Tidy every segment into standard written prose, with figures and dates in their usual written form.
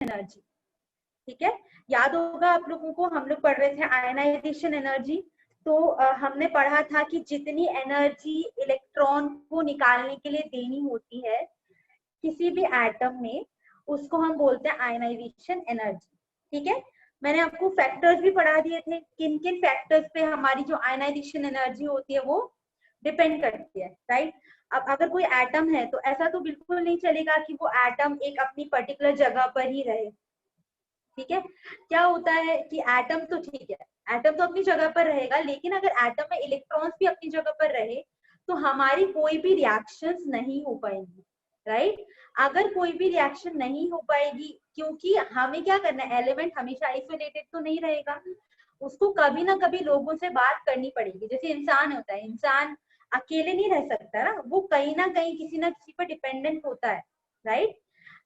Energy, ठीक है। याद होगा आप लोगों को, हम लोग पढ़ रहे थे आयनाइजेशन एनर्जी। तो हमने पढ़ा था कि जितनी एनर्जी इलेक्ट्रॉन को निकालने के लिए देनी होती है किसी भी एटम में, उसको हम बोलते हैं आयनाइजेशन एनर्जी, ठीक है। मैंने आपको फैक्टर्स भी पढ़ा दिए थे, किन किन फैक्टर्स पे हमारी जो आयनाइजेशन एनर्जी होती है वो डिपेंड करती है, राइट। अब अगर कोई एटम है तो ऐसा तो बिल्कुल नहीं चलेगा कि वो एटम एक अपनी पर्टिकुलर जगह पर ही रहे, ठीक है। क्या होता है कि एटम तो ठीक है, एटम तो अपनी जगह पर रहेगा, लेकिन अगर एटम में इलेक्ट्रॉन्स भी अपनी जगह पर रहे तो हमारी कोई भी रिएक्शंस नहीं हो पाएंगी, राइट। अगर कोई भी रिएक्शन नहीं हो पाएगी, क्योंकि हमें क्या करना है, एलिमेंट हमेशा आइसोलेटेड तो नहीं रहेगा, उसको कभी ना कभी लोगों से बात करनी पड़ेगी। जैसे इंसान होता है, इंसान अकेले नहीं रह सकता ना, वो कहीं ना कहीं किसी ना किसी पर डिपेंडेंट होता है, राइट।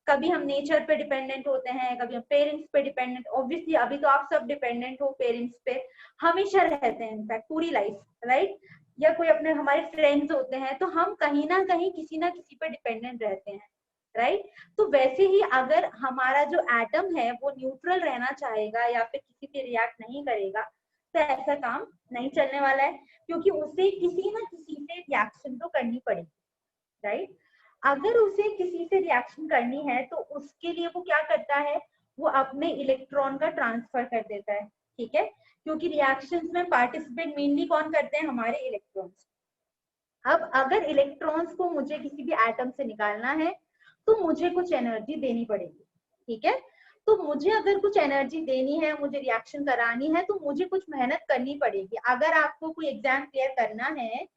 कभी हम नेचर पे डिपेंडेंट होते हैं, कभी हम पेरेंट्स पे डिपेंडेंट, ऑब्वियसली अभी तो आप सब डिपेंडेंट हो पेरेंट्स पे, हमेशा रहते हैं इनफैक्ट पूरी लाइफ, राइट। या कोई अपने हमारे फ्रेंड्स होते हैं, तो हम कहीं ना कहीं किसी ना किसी पे डिपेंडेंट रहते हैं, राइट। तो वैसे ही अगर हमारा जो एटम है वो न्यूट्रल रहना चाहेगा या फिर किसी से रिएक्ट नहीं करेगा, तो ऐसा काम नहीं चलने वाला है, क्योंकि उसे किसी ना किसी से रिएक्शन तो करनी पड़ेगी, राइट। अगर उसे किसी से रिएक्शन करनी है तो उसके लिए वो क्या करता है, वो अपने इलेक्ट्रॉन का ट्रांसफर कर देता है, ठीक है। क्योंकि रिएक्शंस में पार्टिसिपेट मेनली कौन करते हैं, हमारे इलेक्ट्रॉन्स। अब अगर इलेक्ट्रॉन्स को मुझे किसी भी एटम से निकालना है तो मुझे कुछ एनर्जी देनी पड़ेगी, ठीक है। तो मुझे अगर कुछ एनर्जी देनी है, मुझे रिएक्शन करानी है, तो मुझे कुछ मेहनत करनी पड़ेगी। अगर आपको कोई एग्जाम क्लियर करना है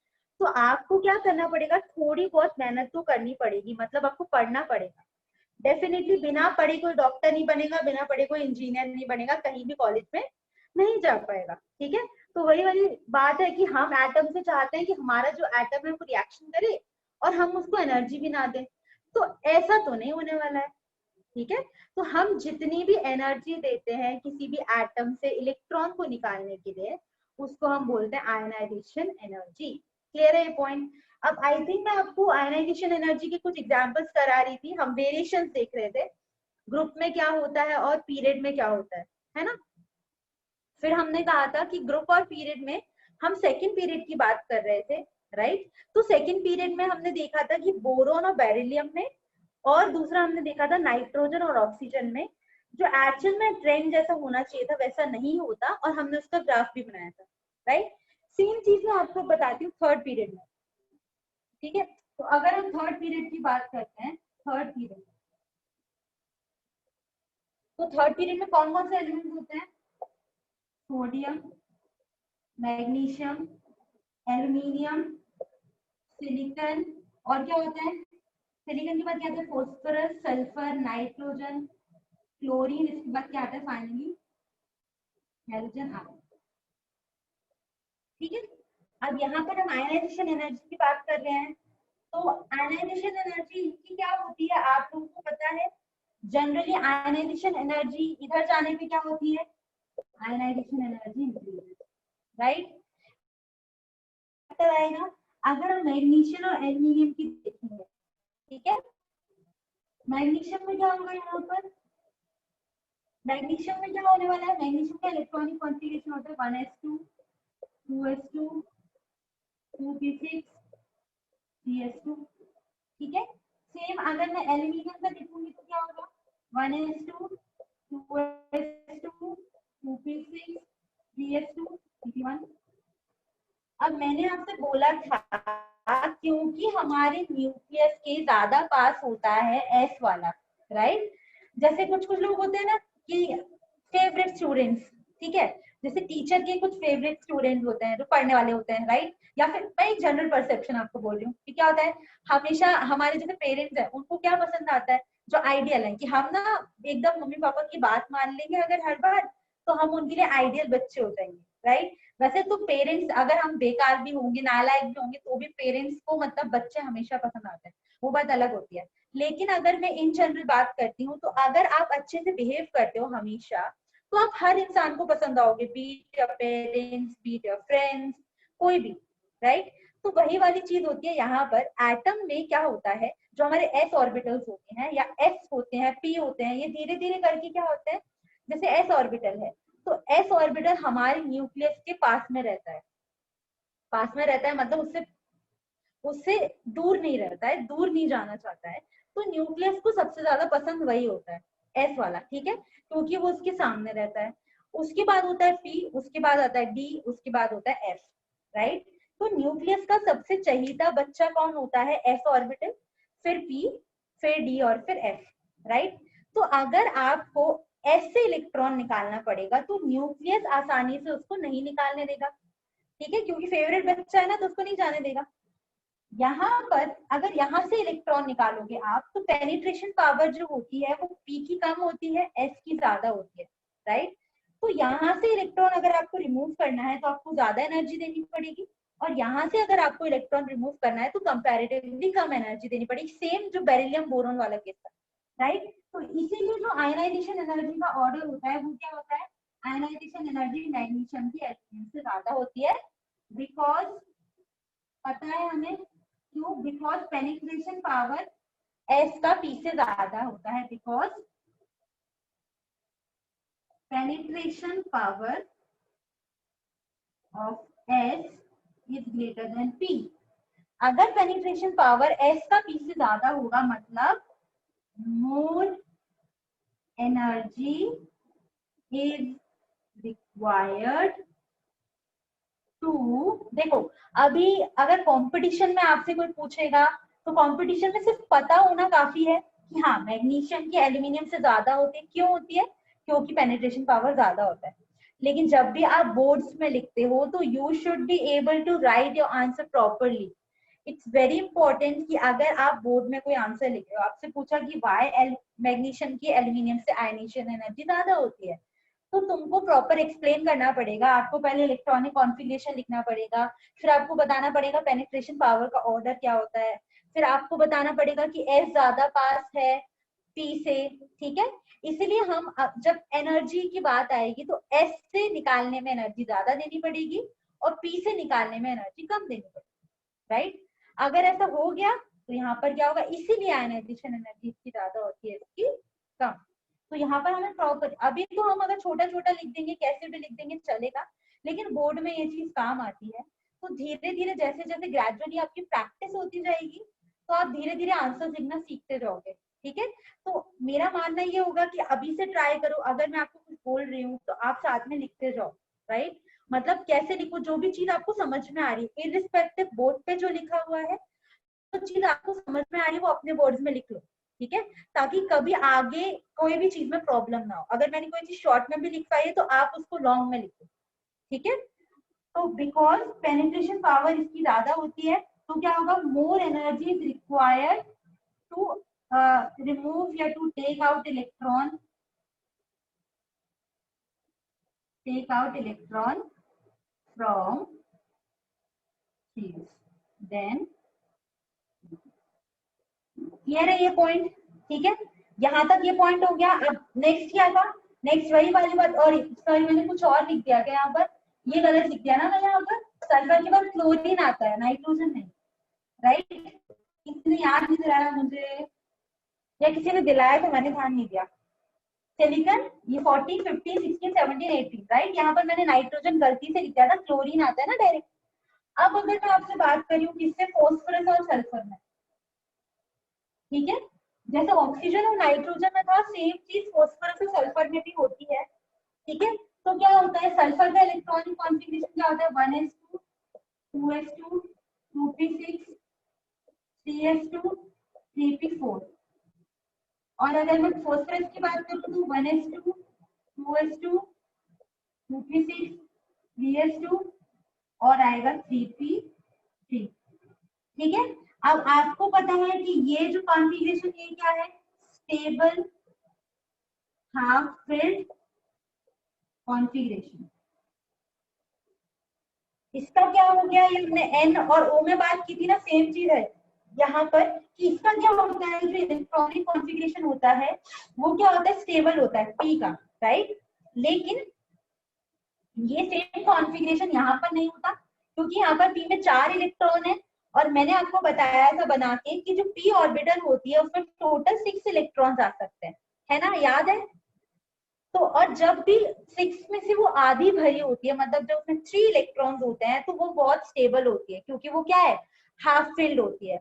तो आपको क्या करना पड़ेगा, थोड़ी बहुत मेहनत तो करनी पड़ेगी, मतलब आपको पढ़ना पड़ेगा। डेफिनेटली बिना पढ़े कोई डॉक्टर नहीं बनेगा, बिना पढ़े कोई इंजीनियर नहीं बनेगा, कहीं भी कॉलेज में नहीं जा पाएगा, ठीक है। तो वही वाली बात है कि हम एटम से चाहते हैं कि हमारा जो एटम है वो रिएक्शन करे और हम उसको एनर्जी भी ना दें, तो ऐसा तो नहीं होने वाला है, ठीक है। तो हम जितनी भी एनर्जी देते हैं किसी भी एटम से इलेक्ट्रॉन को निकालने के लिए, उसको हम बोलते हैं आयनाइजेशन एनर्जी। क्लियर है ये पॉइंट। अब आई थिंक मैं आपको आयनाइजेशन एनर्जी के कुछ एग्जांपल्स करा रही थी, हम वेरिएशंस देख रहे थे, ग्रुप में क्या होता है और पीरियड में क्या होता है ना। फिर हमने कहा था कि ग्रुप और पीरियड में हम सेकंड पीरियड की बात कर रहे थे, राइट। तो सेकंड पीरियड में हमने देखा था कि बोरोन और बेरिलियम में, और दूसरा हमने देखा था नाइट्रोजन और ऑक्सीजन में, जो एक्चुअल में ट्रेंड जैसा होना चाहिए था वैसा नहीं होता, और हमने उसका ग्राफ भी बनाया था, राइट। सेम चीज मैं आपको बताती हूँ थर्ड पीरियड में, ठीक है। तो अगर हम थर्ड पीरियड की बात करते हैं, थर्ड पीरियड, तो थर्ड पीरियड में कौन कौन से एलिमेंट होते हैं, सोडियम, मैग्नीशियम, एल्यूमिनियम, सिलिकॉन, और क्या होता है, सिलिकॉन के बाद क्या आता है, फॉस्फोरस, सल्फर, नाइट्रोजन, क्लोरीन, इसके बाद क्या आता है फाइनली हाइड्रोजन आयन, ठीक है। अब यहाँ पर हम आयनाइजेशन एनर्जी की बात कर रहे हैं, तो आयनाइजेशन एनर्जी की क्या होती है आप लोगों को पता है। जनरली आयनाइजेशन एनर्जी इधर जाने पे क्या होती है, आयनाइजेशन एनर्जी इंक्रीज, राइट। आएगा अगर हम मैग्नीशियम और एल्यूमिनियम की देखेंगे, ठीक है। मैग्नीशियम में क्या होगा, यहाँ पर मैग्नीशियम में क्या होने वाला है, मैग्नीशियम का इलेक्ट्रॉनिक कॉन्फ़िगरेशन होता है 1s2 2s2 2p6 3s2, ठीक है। सेम अगर मैं एल्यूमिनियम का देखूंगी तो क्या होगा, 1s2 2s2 2p6 3s2 3p1। अब मैंने आपसे बोला था क्योंकि हमारे न्यूक्लियस के ज्यादा पास होता है एस वाला, राइट। जैसे कुछ कुछ लोग होते हैं ना कि फेवरेट स्टूडेंट्स, ठीक है, जैसे टीचर के कुछ फेवरेट स्टूडेंट होते हैं जो पढ़ने वाले होते हैं, राइट। या फिर मैं एक जनरल परसेप्शन आपको बोल रही हूँ कि क्या होता है, हमेशा हमारे जैसे पेरेंट्स हैं उनको क्या पसंद आता है, जो आइडियल है कि हम ना एकदम मम्मी पापा की बात मान लेंगे अगर हर बार, तो हम उनके लिए आइडियल बच्चे हो जाएंगे, राइट। वैसे तो पेरेंट्स अगर हम बेकार भी होंगे, नालायक भी होंगे, तो भी पेरेंट्स को मतलब बच्चे हमेशा पसंद आते हैं, वो बात अलग होती है। लेकिन अगर मैं इन जनरल बात करती हूँ, तो अगर आप अच्छे से बिहेव करते हो हमेशा, तो आप हर इंसान को पसंद आओगे, beat your parents, beat your friends, कोई भी, राइट। तो वही वाली चीज होती है यहाँ पर एटम में क्या होता है, जो हमारे s ऑर्बिटल्स होते हैं या s होते हैं, p होते हैं, ये धीरे धीरे करके क्या होते हैं, जैसे s ऑर्बिटल है तो s ऑर्बिटल हमारे न्यूक्लियस के पास में रहता है, पास में रहता है मतलब उससे उससे दूर नहीं रहता है, दूर नहीं जाना चाहता है। तो न्यूक्लियस को सबसे ज्यादा पसंद वही होता है, एस वाला, ठीक है, क्योंकि वो उसके सामने रहता है। उसके बाद होता है पी, उसके बाद आता है डी, उसके बाद होता है एफ, राइट। तो न्यूक्लियस का सबसे चहीता बच्चा कौन होता है, एस ऑर्बिटल, फिर पी, फिर डी और फिर एफ, राइट। तो अगर आपको एस से इलेक्ट्रॉन निकालना पड़ेगा तो न्यूक्लियस आसानी से उसको नहीं निकालने देगा, ठीक है, क्योंकि फेवरेट बच्चा है ना तो उसको नहीं जाने देगा। यहाँ पर अगर यहाँ से इलेक्ट्रॉन निकालोगे आप तो पेनिट्रेशन पावर जो होती है वो पी की कम होती है, एस की ज्यादा होती है, राइट। तो यहाँ से इलेक्ट्रॉन अगर आपको रिमूव करना है तो आपको ज्यादा एनर्जी देनी पड़ेगी, और यहाँ से अगर आपको इलेक्ट्रॉन रिमूव करना है तो कंपैरेटिवली कम एनर्जी देनी पड़ेगी, सेम जो बेरिलियम बोरोन वाला केस था, राइट। तो इसीलिए जो आयनाइजेशन एनर्जी का ऑर्डर होता है वो क्या होता है, आयनाइजेशन एनर्जी मैग्नीशियम की एल्यूमिनियम से ज्यादा होती है, बिकॉज पता है हमें क्यों, बिकॉज पेनिट्रेशन पावर एस का पी से ज्यादा होता है, because penetration power of S is greater than P. अगर पेनिट्रेशन पावर एस का पी से ज्यादा होगा मतलब more energy is required to, देखो अभी अगर कंपटीशन में आपसे कोई पूछेगा तो कंपटीशन में सिर्फ पता होना काफी है कि हाँ मैग्नीशियम की एल्यूमिनियम से ज्यादा होती है, क्यों होती है, क्योंकि पेनिट्रेशन पावर ज्यादा होता है। लेकिन जब भी आप बोर्ड्स में लिखते हो तो you should be able to write your answer properly. It's very important कि अगर आप बोर्ड में कोई आंसर लिख रहे हो, आपसे पूछा कि वाई मैग्नीशियम की एल्यूमिनियम से आयनाइजेशन एनर्जी ज्यादा होती है, तो तुमको प्रॉपर एक्सप्लेन करना पड़ेगा, आपको पहले इलेक्ट्रॉनिक कॉन्फ़िगरेशन लिखना पड़ेगा, फिर आपको बताना पड़ेगा पेनिट्रेशन पावर का ऑर्डर क्या होता है, फिर आपको बताना पड़ेगा कि एस ज्यादा पास है पी से, ठीक है। इसीलिए हम जब एनर्जी की बात आएगी तो एस से निकालने में एनर्जी ज्यादा देनी पड़ेगी और पी से निकालने में एनर्जी कम देनी पड़ेगी, राइट। अगर ऐसा हो गया तो यहाँ पर क्या होगा, इसीलिए आयनाइजेशन एनर्जी इसकी ज्यादा होती है, इसकी कम। तो यहाँ पर हमें प्रॉपर, अभी तो हम अगर छोटा छोटा लिख देंगे, कैसे भी लिख देंगे चलेगा, लेकिन बोर्ड में ये चीज काम आती है। तो धीरे धीरे जैसे जैसे ग्रेजुअली आपकी प्रैक्टिस होती जाएगी तो आप धीरे धीरे आंसर लिखना सीखते जाओगे, ठीक है। तो मेरा मानना ये होगा कि अभी से ट्राई करो, अगर मैं आपको कुछ बोल रही हूँ तो आप साथ में लिखते जाओ, राइट। मतलब कैसे लिखो, जो भी चीज आपको समझ में आ रही है इररिस्पेक्टिव बोर्ड पे जो लिखा हुआ है, तो चीज आपको समझ में आ रही है वो अपने वर्ड्स में लिख लो, ठीक है, ताकि कभी आगे कोई भी चीज में प्रॉब्लम ना हो। अगर मैंने कोई चीज शॉर्ट में भी लिख पाई है तो आप उसको लॉन्ग में लिखो, ठीक है। तो बिकॉज पेनिट्रेशन पावर इसकी ज्यादा होती है तो क्या होगा, more energy is required to remove या to take out electron, from then. Clear है ये पॉइंट, ठीक है, यहाँ तक ये पॉइंट हो गया। अब नेक्स्ट क्या था, नेक्स्ट वही वाली बात, और सॉरी मैंने कुछ और लिख दिया क्या यहाँ पर, ये गलत लिख दिया ना मैं यहाँ पर, सल्फर के बाद क्लोरीन आता है, नाइट्रोजन नहीं, राइट। किसी ने याद नहीं दिलाया मुझे या किसी ने दिलाया तो मैंने ध्यान नहीं दिया। सिलिकॉन ये 40, 50, 16, 17, 18, राइट। यहाँ पर मैंने नाइट्रोजन गलती से लिख दिया था, क्लोरीन आता है ना डायरेक्ट। अब अगर मैं आपसे बात करी हूँ किससे, फॉस्फोरस और सल्फर में, ठीक है, जैसे ऑक्सीजन और नाइट्रोजन में था सेम चीज फॉस्फोरस और सल्फर में भी होती है, ठीक है। तो क्या होता है, सल्फर का इलेक्ट्रॉनिक कॉन्फ़िगरेशन क्या होता है, 1s2 2s2 2p6 3s2 3p4। और अगर मैं फॉस्फोरस की बात करूं तो 1s2 2s2 2p6 3s2 और आएगा 3p3, ठीक है। अब आपको पता है कि ये जो कॉन्फ़िगरेशन ये क्या है, स्टेबल हाफ फिल्ड कॉन्फ़िगरेशन। इसका क्या हो गया, ये हमने एन और ओ में बात की थी ना, सेम चीज है यहाँ पर कि इसका क्या होता है, जो इलेक्ट्रॉनिक कॉन्फ़िगरेशन होता है वो क्या होता है, स्टेबल होता है पी का, राइट। लेकिन ये सेम कॉन्फ़िगरेशन यहाँ पर नहीं होता, क्योंकि यहाँ पर p में 4 इलेक्ट्रॉन है और मैंने आपको बताया था बना के कि जो p ऑर्बिटल होती है उसमें टोटल 6 इलेक्ट्रॉन्स आ सकते हैं, है ना, याद है? तो और जब भी 6 में से वो आधी भरी होती है, मतलब जब उसमें 3 इलेक्ट्रॉन्स होते हैं, तो वो बहुत स्टेबल होती है, क्योंकि वो क्या है, हाफ फिल्ड होती है।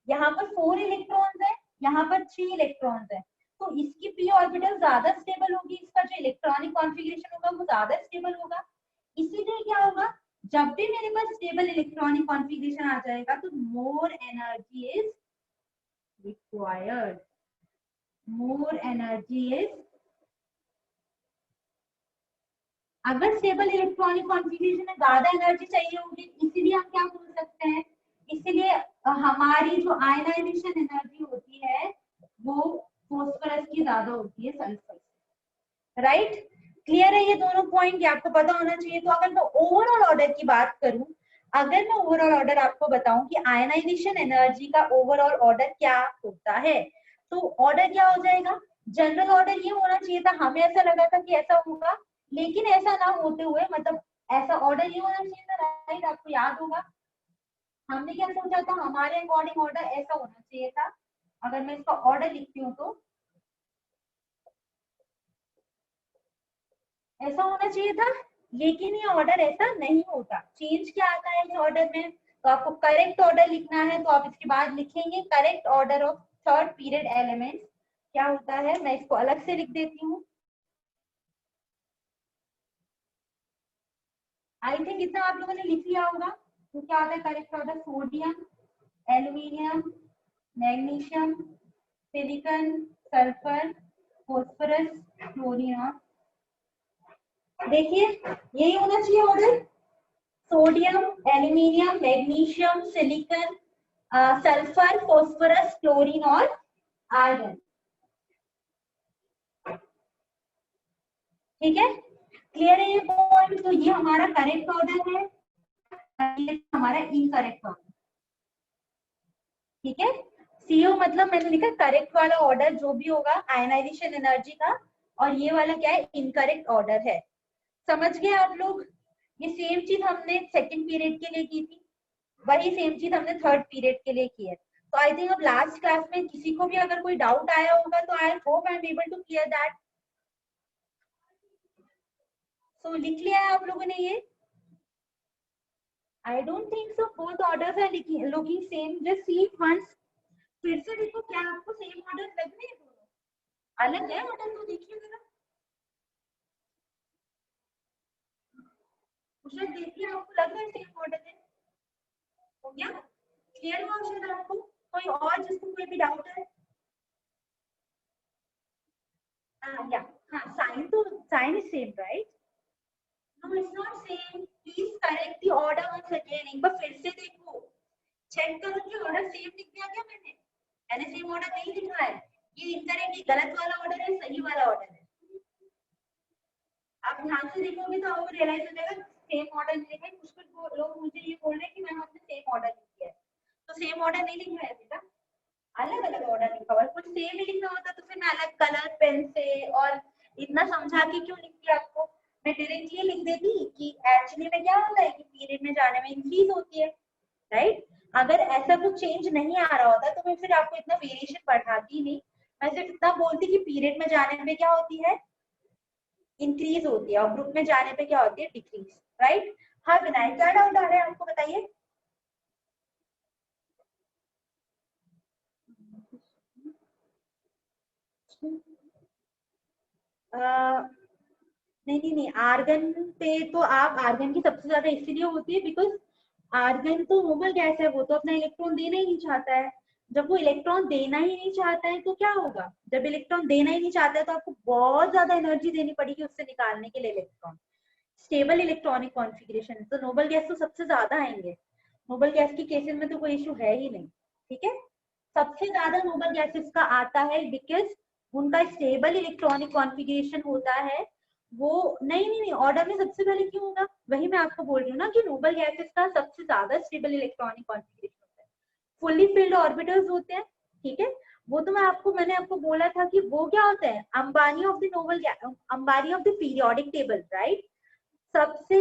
यहाँ पर 4 इलेक्ट्रॉन्स है, यहाँ पर 3 इलेक्ट्रॉन्स है, तो इसकी p ऑर्बिटल ज्यादा स्टेबल होगी, इसका जो इलेक्ट्रॉनिक कॉन्फ़िगरेशन होगा वो ज्यादा स्टेबल होगा। इसीलिए क्या होगा, जब भी मेरे पास स्टेबल इलेक्ट्रॉनिक कॉन्फ़िगरेशन आ जाएगा तो मोर energy is required, more energy is, अगर स्टेबल इलेक्ट्रॉनिक कॉन्फ़िगरेशन में ज्यादा एनर्जी चाहिए होगी, इसीलिए हम क्या बोल सकते हैं, इसीलिए हमारी जो आयनाइजेशन एनर्जी होती है वो फॉस्फोरस की ज्यादा होती है सल्फर से, राइट? क्लियर है ये दोनों पॉइंट, ये आपको पता होना चाहिए। तो अगर मैं ओवरऑल ऑर्डर की बात करूं, अगर मैं ओवरऑल ऑर्डर आपको बताऊं कि आयनाइजेशन एनर्जी का ओवरऑल ऑर्डर क्या होता है, तो ऑर्डर क्या हो जाएगा, जनरल ऑर्डर ये होना चाहिए था, हमें ऐसा लगा था कि ऐसा होगा, लेकिन ऐसा ना होते हुए, मतलब ऐसा ऑर्डर ये होना चाहिए था, राइट? आपको याद होगा हमने क्या सोचा था, हमारे अकॉर्डिंग ऑर्डर ऐसा होना चाहिए था। अगर मैं इसका ऑर्डर लिखती हूँ तो ऐसा होना चाहिए था, लेकिन ये ऑर्डर ऐसा नहीं होता। चेंज क्या आता है इस ऑर्डर में, तो आपको करेक्ट ऑर्डर लिखना है, तो आप इसके बाद लिखेंगे correct order of third period elements. क्या होता है, मैं इसको अलग से लिख देती हूँ। आई थिंक इतना आप लोगों ने लिख लिया होगा। तो क्या होता है correct order, sodium, aluminium, magnesium, silicon, sulphur, phosphorus, chlorine. देखिए यही होना चाहिए order, sodium, aluminium, magnesium, silicon, sulphur, phosphorus, chlorine और आयरन। ठीक है, क्लियर है ये पॉइंट? तो ये हमारा करेक्ट ऑर्डर है, ये हमारा इनकरेक्ट ऑर्डर। ठीक है, सीओ मतलब मैंने लिखा करेक्ट वाला ऑर्डर जो भी होगा आयनाइजेशन एनर्जी का, और ये वाला क्या है, इनकरेक्ट ऑर्डर है। समझ गए आप लोग? ये सेम चीज हमने सेकंड पीरियड के लिए की थी, वही सेम चीज हमने थर्ड पीरियड के लिए की है। तो आई थिंक अब लास्ट क्लास में किसी को भी अगर कोई डाउट आया होगा तो I hope I am able to clear that. So लिख लिया है आप लोगों ने ये? I don't think so both orders are looking same, just see it once. फिर से देखो क्या आपको सेम ऑर्डर लग रहे हैं, दोनों अलग है ऑर्डर, तो देखिए जरा उसे, देखिए आपको लग रहा है सेम ऑर्डर है? हो गया क्लियर हुआ शायद आपको? कोई और जिसको कोई भी डाउट है? या हाँ, साइन तो sine is same, right? No it's not same, please correct the order once again. एक बार फिर से देखो, चेक करो कि ऑर्डर सेम लिख दिया क्या मैंने सेम ऑर्डर नहीं लिखा है, ये इनकरेक्ट, गलत वाला ऑर्डर है, सही वाला ऑर्डर है। आप ध्यान से देखोगे तो आपको रियलाइज हो जाएगा सेम ऑर्डर नहीं लिखा है। कुछ कुछ लोग मुझे ये बोल रहे हैं कि मैम आपने सेम ऑर्डर लिख दिया है, तो सेम ऑर्डर नहीं लिखा है बेटा, अलग अलग ऑर्डर लिखा हुआ है। कुछ सेम ही लिखना होता तो फिर मैं अलग कलर पेन से और इतना समझा के क्यों लिखती आपको, मैं डायरेक्टली लिख देती कि एक्चुअली में क्या होता है कि पीरियड में जाने में इंक्रीज होती है, राइट? अगर ऐसा कुछ चेंज नहीं आ रहा होता तो मैं फिर आपको इतना वेरिएशन पढ़ाती नहीं, मैं सिर्फ इतना बोलती कि पीरियड में जाने में क्या होती है, इंक्रीज होती है, और ग्रुप में जाने पे क्या होती है, डिक्रीज, राइट? हाँ विनायक, क्या डाउट आ रहा है आपको, बताइए। नहीं नहीं नहीं, आर्गन पे तो आप, आर्गन की सबसे ज्यादा इसीलिए होती है बिकॉज आर्गन तो नोबल गैस है, वो तो अपना इलेक्ट्रॉन देना ही नहीं चाहता है। जब वो इलेक्ट्रॉन देना ही नहीं चाहता है तो क्या होगा, जब इलेक्ट्रॉन देना ही नहीं चाहता है तो आपको बहुत ज्यादा एनर्जी देनी पड़ेगी उससे निकालने के लिए इलेक्ट्रॉन। स्टेबल इलेक्ट्रॉनिक कॉन्फ़िगरेशन तो नोबल गैस तो सबसे ज्यादा आएंगे, नोबल गैस की केसेस में तो कोई इशू है ही नहीं। ठीक है, सबसे ज्यादा नोबल गैसेस का आता है बिकॉज उनका स्टेबल इलेक्ट्रॉनिक कॉन्फ़िगरेशन होता है। वो नहीं नहीं नहीं, ऑर्डर में सबसे पहले क्यों होगा, वही मैं आपको बोल रही हूँ ना कि नोबल गैसेस का सबसे ज्यादा स्टेबल इलेक्ट्रॉनिक कॉन्फ़िगरेशन होता है, फुल्ली फिल्ड ऑर्बिटल्स होते हैं। ठीक है, वो तो मैंने आपको बोला था कि वो क्या होता है, Ambani of the noble, Ambani of the periodic table, right? सबसे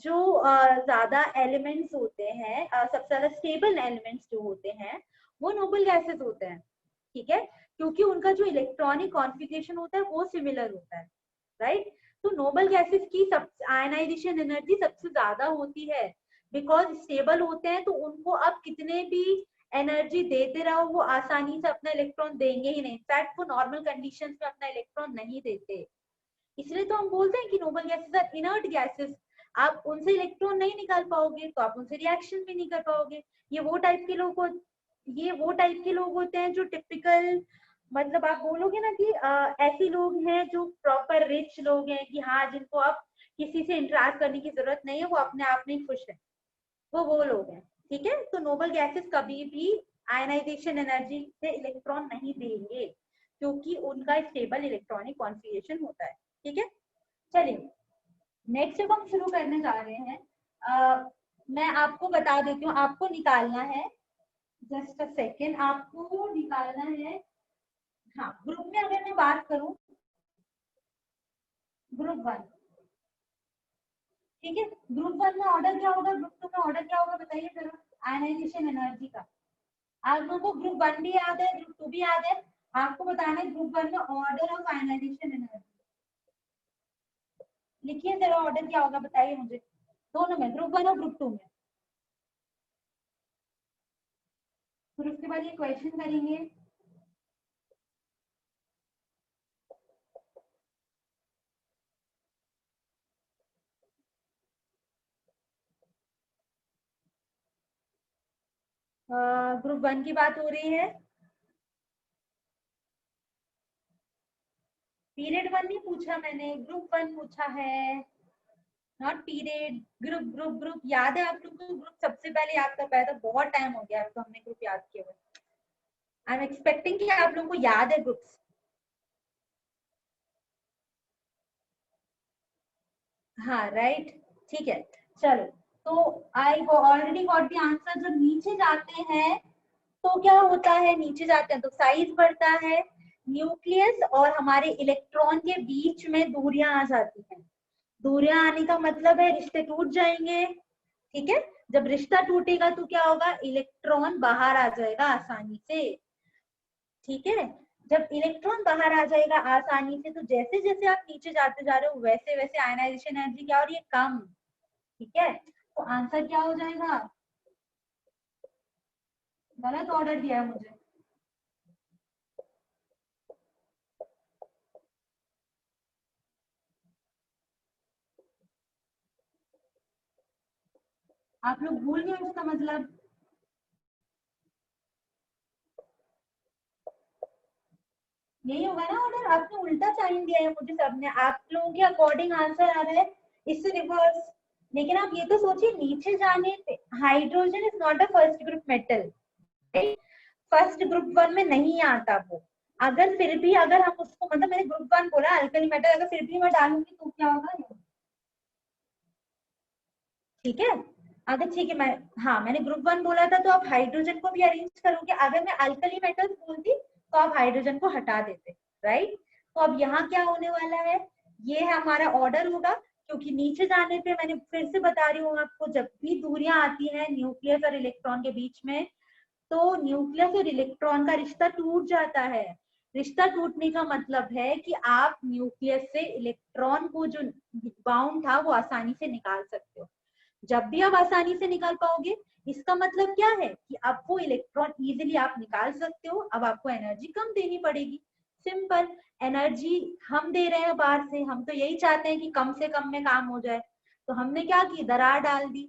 जो ज्यादा एलिमेंट्स होते हैं, सबसे ज्यादा स्टेबल एलिमेंट्स जो होते हैं वो नोबल गैसेस होते हैं, ठीक है, क्योंकि उनका जो इलेक्ट्रॉनिक कॉन्फ़िगरेशन होता है वो सिमिलर होता है, राइट। तो नोबल गैसेस की सब आयनाइजेशन एनर्जी सबसे ज्यादा होती है, बिकॉज स्टेबल होते हैं, तो उनको आप कितने भी एनर्जी देते रहो वो आसानी से अपना इलेक्ट्रॉन देंगे ही नहीं, इनफैक्ट वो नॉर्मल कंडीशंस में अपना इलेक्ट्रॉन नहीं देते। इसलिए तो हम बोलते हैं कि noble gases are inert gases. आप उनसे इलेक्ट्रॉन नहीं निकाल पाओगे तो आप उनसे रिएक्शन भी नहीं कर पाओगे। ये वो टाइप के लोग ये वो टाइप के लोग होते हैं जो टिपिकल, मतलब आप बोलोगे ना कि ऐसे लोग हैं जो प्रॉपर रिच लोग हैं, कि हाँ जिनको आप किसी से इंटरेक्ट करने की जरूरत नहीं है, वो अपने आप में खुश है, वो लोग हैं, ठीक है। तो नोबल गैसेस कभी भी आयनाइजेशन एनर्जी से इलेक्ट्रॉन नहीं देंगे, क्योंकि उनका स्टेबल इलेक्ट्रॉनिक कॉन्फ़िगरेशन होता है, ठीक है। चलिए नेक्स्ट जब हम शुरू करने जा रहे हैं, मैं आपको बता देती हूँ, आपको निकालना है, जस्ट अ सेकेंड, आपको निकालना है, हाँ ग्रुप में अगर मैं बात करूं, ग्रुप 1, ठीक है, ग्रुप 1 में ऑर्डर क्या होगा, ग्रुप 2 में ऑर्डर क्या होगा, बताइए जरा, आयनाइजेशन एनर्जी का। आप लोगों को ग्रुप 1 भी याद है, ग्रुप 2 भी याद है, आपको बताना है ग्रुप 1 में ऑर्डर ऑफ आयनाइजेशन एनर्जी। लिखिए जरा ऑर्डर क्या होगा, बताइए मुझे, दोनों में, ग्रुप 1 और ग्रुप 2 में। फिर उसके बाद ये क्वेश्चन करेंगे। ग्रुप 1 की बात हो रही है, पीरियड 1 नहीं पूछा मैंने, ग्रुप 1 पूछा है, not period. Group group group याद है आप लोग को, ग्रुप सबसे पहले याद कर पाया था, बहुत टाइम हो गया अब तो हमने ग्रुप याद किए हुए। आई एम एक्सपेक्टिंग कि आप लोगों को याद है ग्रुप्स। हाँ राइट, ठीक है, चलो। तो I already got the answer. जब नीचे जाते हैं तो क्या होता है, नीचे जाते हैं तो साइज बढ़ता है, न्यूक्लियस और हमारे इलेक्ट्रॉन के बीच में दूरियां आ जाती हैं। दूरियां आने का मतलब है रिश्ते टूट जाएंगे, ठीक है। जब रिश्ता टूटेगा तो क्या होगा, इलेक्ट्रॉन बाहर आ जाएगा आसानी से, ठीक है। जब इलेक्ट्रॉन बाहर आ जाएगा आसानी से, तो जैसे जैसे आप नीचे जाते जा रहे हो वैसे वैसे आयनाइजेशन एनर्जी क्या हो रही है, कम, ठीक है। तो आंसर क्या हो जाएगा, गलत ऑर्डर दिया है मुझे, आप लोग भूल गए उसका मतलब। यही होगा ना ऑर्डर, आपने उल्टा साइन दिया है मुझे सबने, आप लोगों के अकॉर्डिंग आंसर आ रहा है, इससे रिवर्स। लेकिन आप ये तो सोचिए, नीचे जाने पे hydrogen is not a first group metal, first group 1 में नहीं आता वो। अगर फिर भी अगर हम उसको, मतलब मैंने ग्रुप 1 बोला अल्कली मेटल, अगर फिर भी मैं डालूंगी तो क्या होगा, ठीक है। अगर ठीक है, मैं, हाँ मैंने ग्रुप 1 बोला था तो आप हाइड्रोजन को भी अरेंज करोगे, अगर मैं अल्कली मेटल्स बोलती तो आप हाइड्रोजन को हटा देते, राइट। तो अब यहाँ क्या होने वाला है, ये है हमारा ऑर्डर होगा, क्योंकि नीचे जाने पे, मैंने फिर से बता रही हूँ आपको, जब भी दूरियां आती हैं न्यूक्लियस और इलेक्ट्रॉन के बीच में, तो न्यूक्लियस और इलेक्ट्रॉन का रिश्ता टूट जाता है। रिश्ता टूटने का मतलब है कि आप न्यूक्लियस से इलेक्ट्रॉन को जो बाउंड था वो आसानी से निकाल सकते हो। जब भी आप आसानी से निकाल पाओगे, इसका मतलब क्या है कि अब वो इलेक्ट्रॉन इजीली आप निकाल सकते हो, अब आपको एनर्जी कम देनी पड़ेगी, सिंपल। एनर्जी हम दे रहे हैं बाहर से, हम तो यही चाहते हैं कि कम से कम में काम हो जाए, तो हमने क्या की, दरार डाल दी,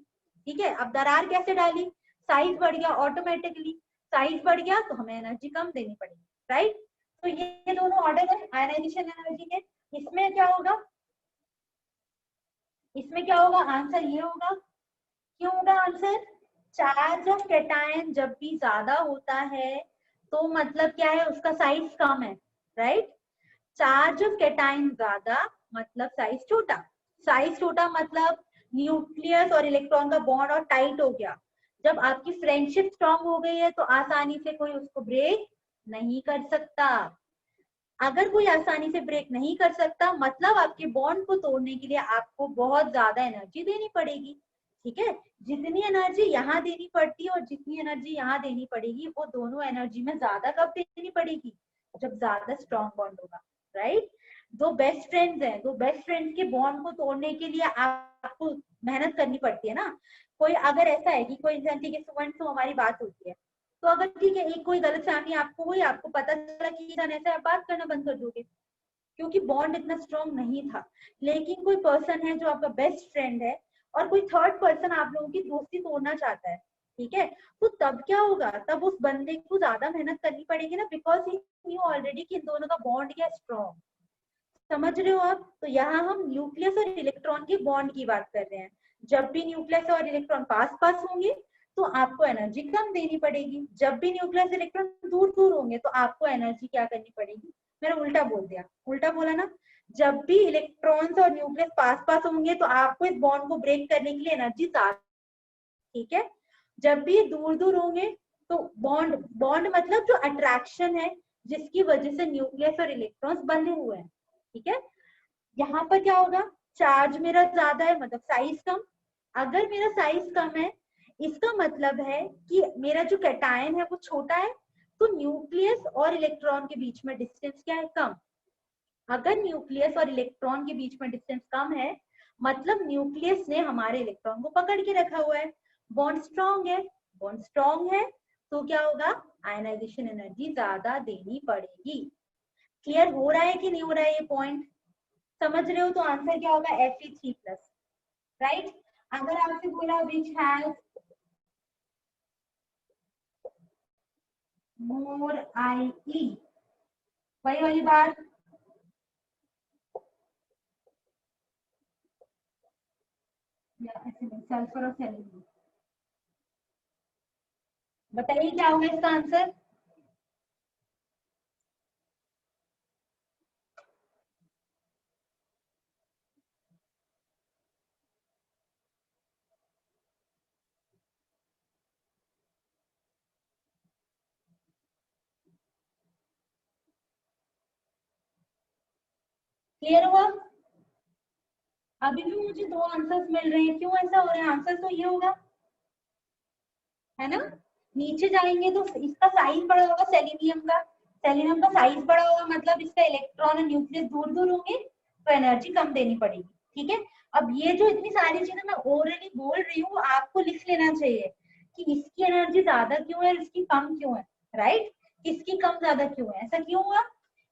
ठीक है। अब दरार कैसे डाली, साइज बढ़ गया ऑटोमेटिकली, साइज बढ़ गया तो हमें एनर्जी कम देनी पड़ेगी, राइट। तो ये दोनों ऑर्डर है आयनाइजेशन एनर्जी के। इसमें क्या होगा, इसमें क्या होगा, आंसर ये होगा, क्यों होगा आंसर, चार्ज ऑफ कैटायन जब भी ज्यादा होता है तो मतलब क्या है, उसका साइज कम है, राइट। चार्ज ऑफ कैटायन ज्यादा मतलब साइज छोटा, साइज छोटा मतलब न्यूक्लियस और इलेक्ट्रॉन का बॉन्ड और टाइट हो गया। जब आपकी फ्रेंडशिप स्ट्रांग हो गई है तो आसानी से कोई उसको ब्रेक नहीं कर सकता, अगर कोई आसानी से ब्रेक नहीं कर सकता, मतलब आपके बॉन्ड को तोड़ने के लिए आपको बहुत ज्यादा एनर्जी देनी पड़ेगी। ठीक है, जितनी एनर्जी यहाँ देनी पड़ती है और जितनी एनर्जी यहाँ देनी पड़ेगी, वो दोनों एनर्जी में ज्यादा कब देनी पड़ेगी, जब ज्यादा स्ट्रॉन्ग बॉन्ड होगा, राइट। दो बेस्ट फ्रेंड्स हैं, दो बेस्ट फ्रेंड्स के बॉन्ड को तोड़ने के लिए आपको मेहनत करनी पड़ती है ना। कोई अगर ऐसा है कि कोई इंसान, ठीक है, सुबह से हमारी बात होती है, तो अगर ठीक है एक कोई गलत फहमी आपको हुई, आपको पता चला कि इंसान ऐसा है, बात करना बंद कर दोगे क्योंकि बॉन्ड इतना स्ट्रॉन्ग नहीं था। लेकिन कोई पर्सन है जो आपका बेस्ट फ्रेंड है और कोई थर्ड पर्सन आप लोगों की दोस्ती तोड़ना चाहता है, ठीक है, तो तब क्या होगा, तब उस बंदे को ज्यादा मेहनत करनी पड़ेगी ना, बिकॉज ही न्यू ऑलरेडी कि इन दोनों का बॉन्ड क्या स्ट्रॉन्ग। समझ रहे हो आप? तो यहाँ हम न्यूक्लियस और इलेक्ट्रॉन के बॉन्ड की बात कर रहे हैं। जब भी न्यूक्लियस और इलेक्ट्रॉन पास पास होंगे तो आपको एनर्जी कम देनी पड़ेगी, जब भी न्यूक्लियस इलेक्ट्रॉन दूर दूर होंगे तो आपको एनर्जी क्या करनी पड़ेगी। मैंने उल्टा बोल दिया, उल्टा बोला ना। जब भी इलेक्ट्रॉन्स और न्यूक्लियस पास पास होंगे तो आपको इस बॉन्ड को ब्रेक करने के लिए एनर्जी ज्यादा, ठीक है। जब भी दूर दूर होंगे तो बॉन्ड, बॉन्ड मतलब जो अट्रैक्शन है जिसकी वजह से न्यूक्लियस और इलेक्ट्रॉन्स बंधे हुए हैं, ठीक है। यहाँ पर क्या होगा, चार्ज मेरा ज्यादा है मतलब साइज कम। अगर मेरा साइज कम है, इसका मतलब है कि मेरा जो कैटायन है वो छोटा है, तो न्यूक्लियस और इलेक्ट्रॉन के बीच में डिस्टेंस क्या है, कम। अगर न्यूक्लियस और इलेक्ट्रॉन के बीच में डिस्टेंस कम है, मतलब न्यूक्लियस ने हमारे इलेक्ट्रॉन को पकड़ के रखा हुआ है, बॉन्ड स्ट्रॉन्ग है। बॉन्ड स्ट्रॉन्ग है तो क्या होगा, आयनाइजेशन एनर्जी ज्यादा देनी पड़ेगी। क्लियर हो रहा है कि नहीं हो रहा है ये पॉइंट? समझ रहे हो? तो आंसर क्या होगा, Fe3+, राइट। अगर आपसे बोला विच हैज मोर IE, वही वाली बात, सल्फर और सेलेनियम। बताइए क्या होगा इसका आंसर। क्लियर हुआ? अभी भी मुझे दो आंसर्स मिल रहे हैं, क्यों ऐसा हो रहा है? आंसर तो ये होगा, है ना। नीचे जाएंगे तो इसका साइज बड़ा होगा सेलेनियम का, सेलेनियम का साइज बड़ा होगा मतलब इसका इलेक्ट्रॉन और न्यूक्लियस दूर दूर होंगे तो एनर्जी कम देनी पड़ेगी, ठीक है। अब ये जो इतनी सारी चीजें मैं ओरली बोल रही हूँ आपको लिख लेना चाहिए कि इसकी एनर्जी ज्यादा क्यों है, इसकी कम क्यों है, राइट। इसकी कम ज्यादा क्यों है, ऐसा क्यों हुआ,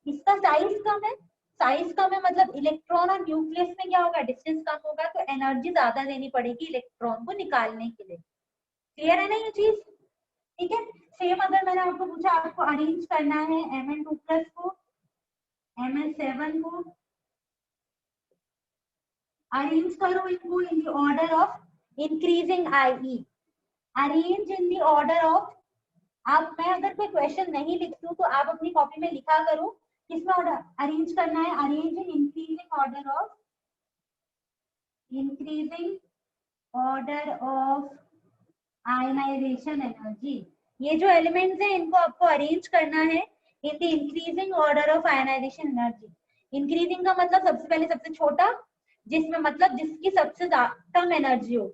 इसका साइज कम है, साइज कम है मतलब इलेक्ट्रॉन और न्यूक्लियस में क्या होगा, डिस्टेंस कम होगा तो एनर्जी ज्यादा देनी पड़ेगी इलेक्ट्रॉन को निकालने के लिए। क्लियर है ना ये चीज? ठीक है। सेम अगर मैंने आपको पूछा आपको अरेंज करना है Mn2+ को Mn7 को, अरेंज करो इनको in the order of increasing IE, arrange in the order of. आप, मैं अगर कोई क्वेश्चन नहीं लिखती हूँ तो आप अपनी कॉपी में लिखा करो किसमें ऑर्डर अरेंज करना है, arrange in increasing order of, increasing order of ionization energy. ये जो एलिमेंट्स हैं इनको आपको अरेंज करना है in the increasing order of ionization energy. Increasing का मतलब सबसे पहले सबसे छोटा, जिसमें मतलब जिसकी सबसे कम एनर्जी हो,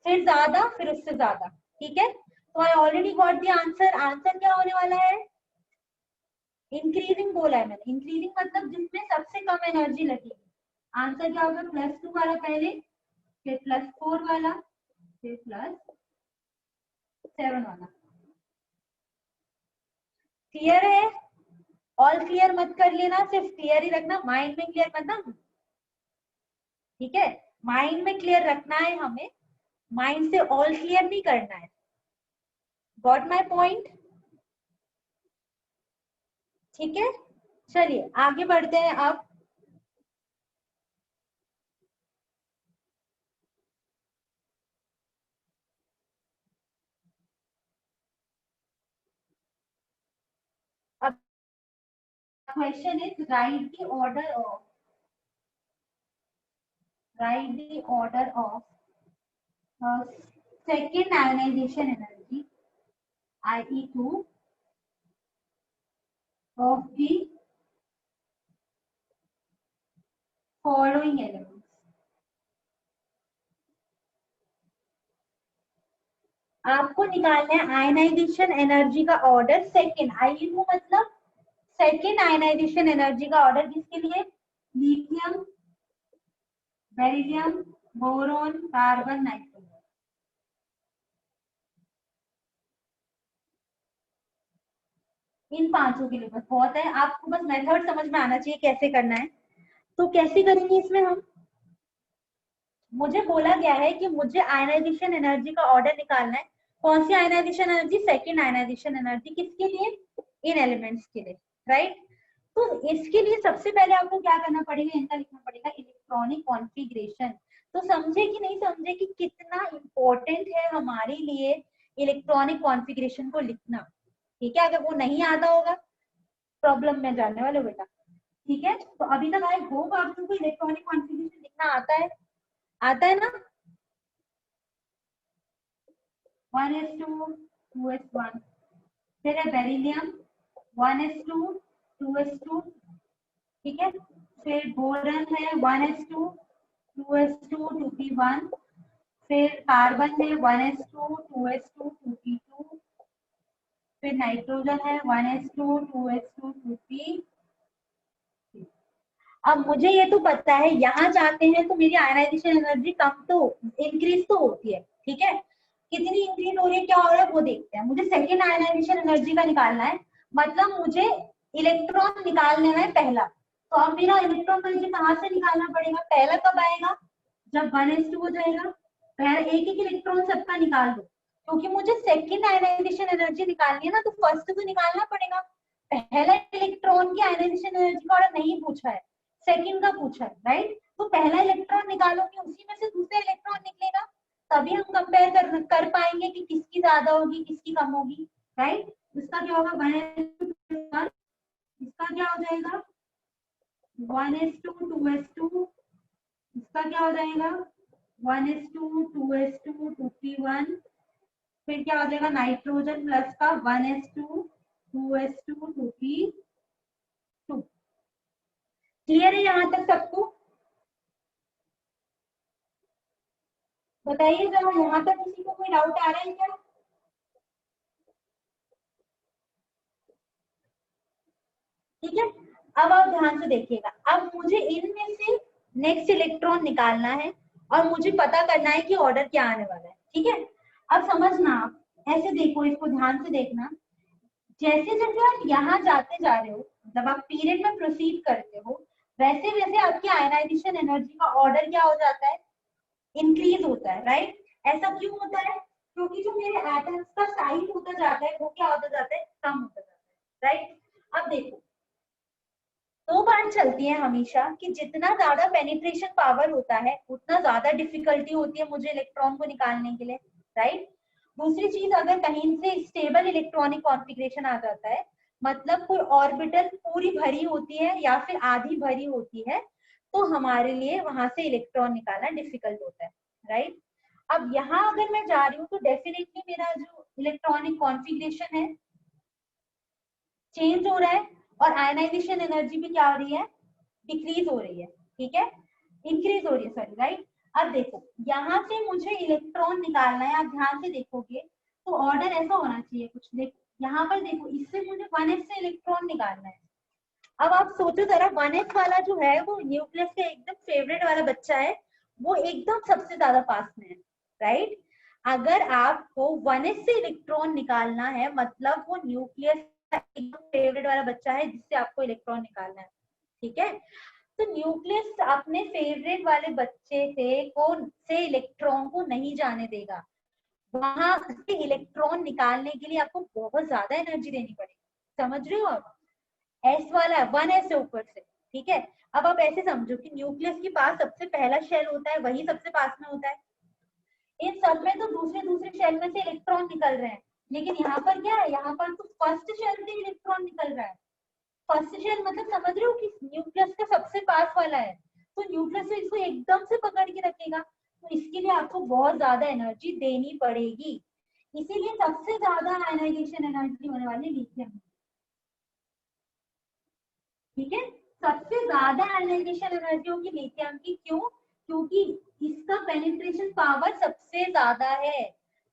फिर ज्यादा, फिर उससे ज्यादा, ठीक है। तो I already got the answer. Answer क्या होने वाला है, इंक्रीजिंग बोला है मैंने, इंक्रीजिंग मतलब जिसमें सबसे कम एनर्जी लगेगी। आंसर क्या होगा, +2 वाला पहले, फिर +4 वाला, फिर +7 वाला। क्लियर है? ऑल क्लियर मत कर लेना, सिर्फ क्लियर ही रखना, माइंड में क्लियर मत ना, ठीक है। माइंड में क्लियर रखना है हमें, माइंड से ऑल क्लियर नहीं करना है। Got my point? ठीक है, चलिए आगे बढ़ते हैं अब। अब question is write the order of, write the order of second ionization energy IE2 of the following elements. आपको निकालना है आयनाइजेशन एनर्जी का ऑर्डर सेकेंड। IU मतलब सेकेंड आयनाइजेशन एनर्जी का ऑर्डर किसके लिए? Lithium, beryllium, boron, carbon, nitrogen. इन पांचों के लिए बस बहुत है, आपको बस मेथड समझ में आना चाहिए कैसे करना है। तो कैसे करेंगे इसमें हम? मुझे बोला गया है कि मुझे आयनाइजेशन एनर्जी का ऑर्डर निकालना है। कौन सी ionisation energy? Second ionisation energy. किसके लिए? इन एलिमेंट्स के लिए, राइट। तो इसके लिए सबसे पहले आपको क्या करना पड़ेगा? इनका लिखना पड़ेगा इलेक्ट्रॉनिक कॉन्फ़िगरेशन। तो समझे कि नहीं समझे कि कितना इंपॉर्टेंट है हमारे लिए इलेक्ट्रॉनिक कॉन्फ़िगरेशन को लिखना? ठीक है, अगर वो नहीं आता होगा प्रॉब्लम में जाने वाले बेटा। ठीक है, तो अभी तक आई होप आप लोगों को इलेक्ट्रॉनिक कॉन्फ़िगरेशन लिखना आता है ना? 1s2 2s1। फिर है बेरिलियम 1s2 2s2। ठीक है, फिर बोरन है 1s2 2s2 2p1। फिर कार्बन है 1s2 2s2 2p2। फिर नाइट्रोजन है 1s2 2s2 2p। अब मुझे ये तो पता है यहाँ जाते हैं तो मेरी आयनाइजेशन एनर्जी कम तो इंक्रीज तो होती है। ठीक है, कितनी इंक्रीज हो रही है, क्या हो रहा है वो देखते हैं। मुझे सेकेंड आयनाइजेशन एनर्जी का निकालना है, मतलब मुझे इलेक्ट्रॉन निकाल लेना है पहला। तो अब मेरा इलेक्ट्रॉन एनर्जी कहाँ से निकालना पड़ेगा? पहला कब आएगा? जब 1s2 हो जाएगा। पहला एक एक इलेक्ट्रॉन सबका निकाल दो, क्योंकि मुझे सेकेंड आयनाइजेशन एनर्जी निकालनी है ना, तो फर्स्ट तो निकालना पड़ेगा। पहला इलेक्ट्रॉन की आयनाइजेशन एनर्जी का ऑर्डर नहीं पूछा है, सेकंड का पूछा है, राइट। तो पहला इलेक्ट्रॉन निकालोगे, उसी में से दूसरा इलेक्ट्रॉन निकलेगा, तभी हम कंपेयर कर पाएंगे कि किसकी ज्यादा होगी किसकी कम होगी, राइट। इसका क्या होगा? 1s2 इसका क्या हो जाएगा? 1s2 2s2। इसका क्या हो जाएगा? 1s2 2s2 2p1। फिर क्या हो जाएगा? नाइट्रोजन प्लस का 1s2 2s2 2p2। क्लियर है यहाँ तक सबको? बताइए जरा, यहाँ तक किसी को कोई डाउट आ रहा है क्या? ठीक है, अब आप ध्यान से देखिएगा। अब मुझे इनमें से नेक्स्ट इलेक्ट्रॉन निकालना है और मुझे पता करना है कि ऑर्डर क्या आने वाला है। ठीक है, अब समझना, आप ऐसे देखो, इसको ध्यान से देखना। जैसे जैसे आप यहाँ जाते जा रहे हो, जब आप पीरियड में प्रोसीड करते हो, वैसे वैसे आपकी आयनाइजेशन एनर्जी का ऑर्डर क्या हो जाता है? इंक्रीज होता है, राइट। ऐसा क्यों होता है? क्योंकि जो मेरे एटम्स का साइज होता जाता है वो क्या होता जाता है? कम होता जाता है, राइट। अब देखो, दो बात चलती है हमेशा कि जितना ज्यादा पेनिट्रेशन पावर होता है उतना ज्यादा डिफिकल्टी होती है मुझे इलेक्ट्रॉन को निकालने के लिए, राइट। दूसरी चीज, अगर कहीं से स्टेबल इलेक्ट्रॉनिक कॉन्फ़िगरेशन आ जाता है, मतलब कोई ऑर्बिटल पूरी भरी होती है या फिर आधी भरी होती है, तो हमारे लिए वहां से इलेक्ट्रॉन निकालना डिफिकल्ट होता है, राइट। अब यहाँ अगर मैं जा रही हूँ तो डेफिनेटली मेरा जो इलेक्ट्रॉनिक कॉन्फ़िगरेशन है चेंज हो रहा है, और आयनाइजेशन एनर्जी भी क्या हो रही है? डिक्रीज हो रही है। ठीक है, इंक्रीज हो रही है, सॉरी, राइट। अब देखो, यहाँ से मुझे इलेक्ट्रॉन निकालना है, आप ध्यान से देखोगे तो ऑर्डर ऐसा होना चाहिए कुछ। देखो यहाँ पर, देखो इससे मुझे 1s से इलेक्ट्रॉन निकालना है। अब आप सोचो जरा, 1s वाला जो है वो न्यूक्लियस का एकदम फेवरेट वाला बच्चा है, वो एकदम सबसे ज्यादा पास में है, राइट। अगर आपको 1s से इलेक्ट्रॉन निकालना है, मतलब वो न्यूक्लियस का एकदम फेवरेट वाला बच्चा है जिससे आपको इलेक्ट्रॉन निकालना है। ठीक है, तो न्यूक्लियस अपने फेवरेट वाले बच्चे से इलेक्ट्रॉन को नहीं जाने देगा। वहां से इलेक्ट्रॉन निकालने के लिए आपको बहुत ज्यादा एनर्जी देनी पड़ेगी। समझ रहे हो आप? एस वाला 1s से ऊपर से। ठीक है, अब आप ऐसे समझो कि न्यूक्लियस के पास सबसे पहला शेल होता है, वही सबसे पास में होता है। इन सब में तो दूसरे दूसरे शेल में से इलेक्ट्रॉन निकल रहे हैं, लेकिन यहाँ पर क्या है? यहाँ पर तो फर्स्ट शेल से इलेक्ट्रॉन निकल रहा है। फर्स्ट शेल मतलब समझ रहे हो कि न्यूक्लियस का सबसे पास वाला है, तो न्यूक्लियस तो इसको एकदम से पकड़ के रखेगा, तो इसके लिए आपको बहुत ज्यादा एनर्जी देनी पड़ेगी। इसीलिए सबसे ज्यादा आयनाइजेशन एनर्जी होने वाली लिथियम। ठीक है, सबसे ज्यादा आयनाइजेशन एनर्जी होगी लिथियम की। क्यों? क्योंकि इसका पेनिट्रेशन पावर सबसे ज्यादा है,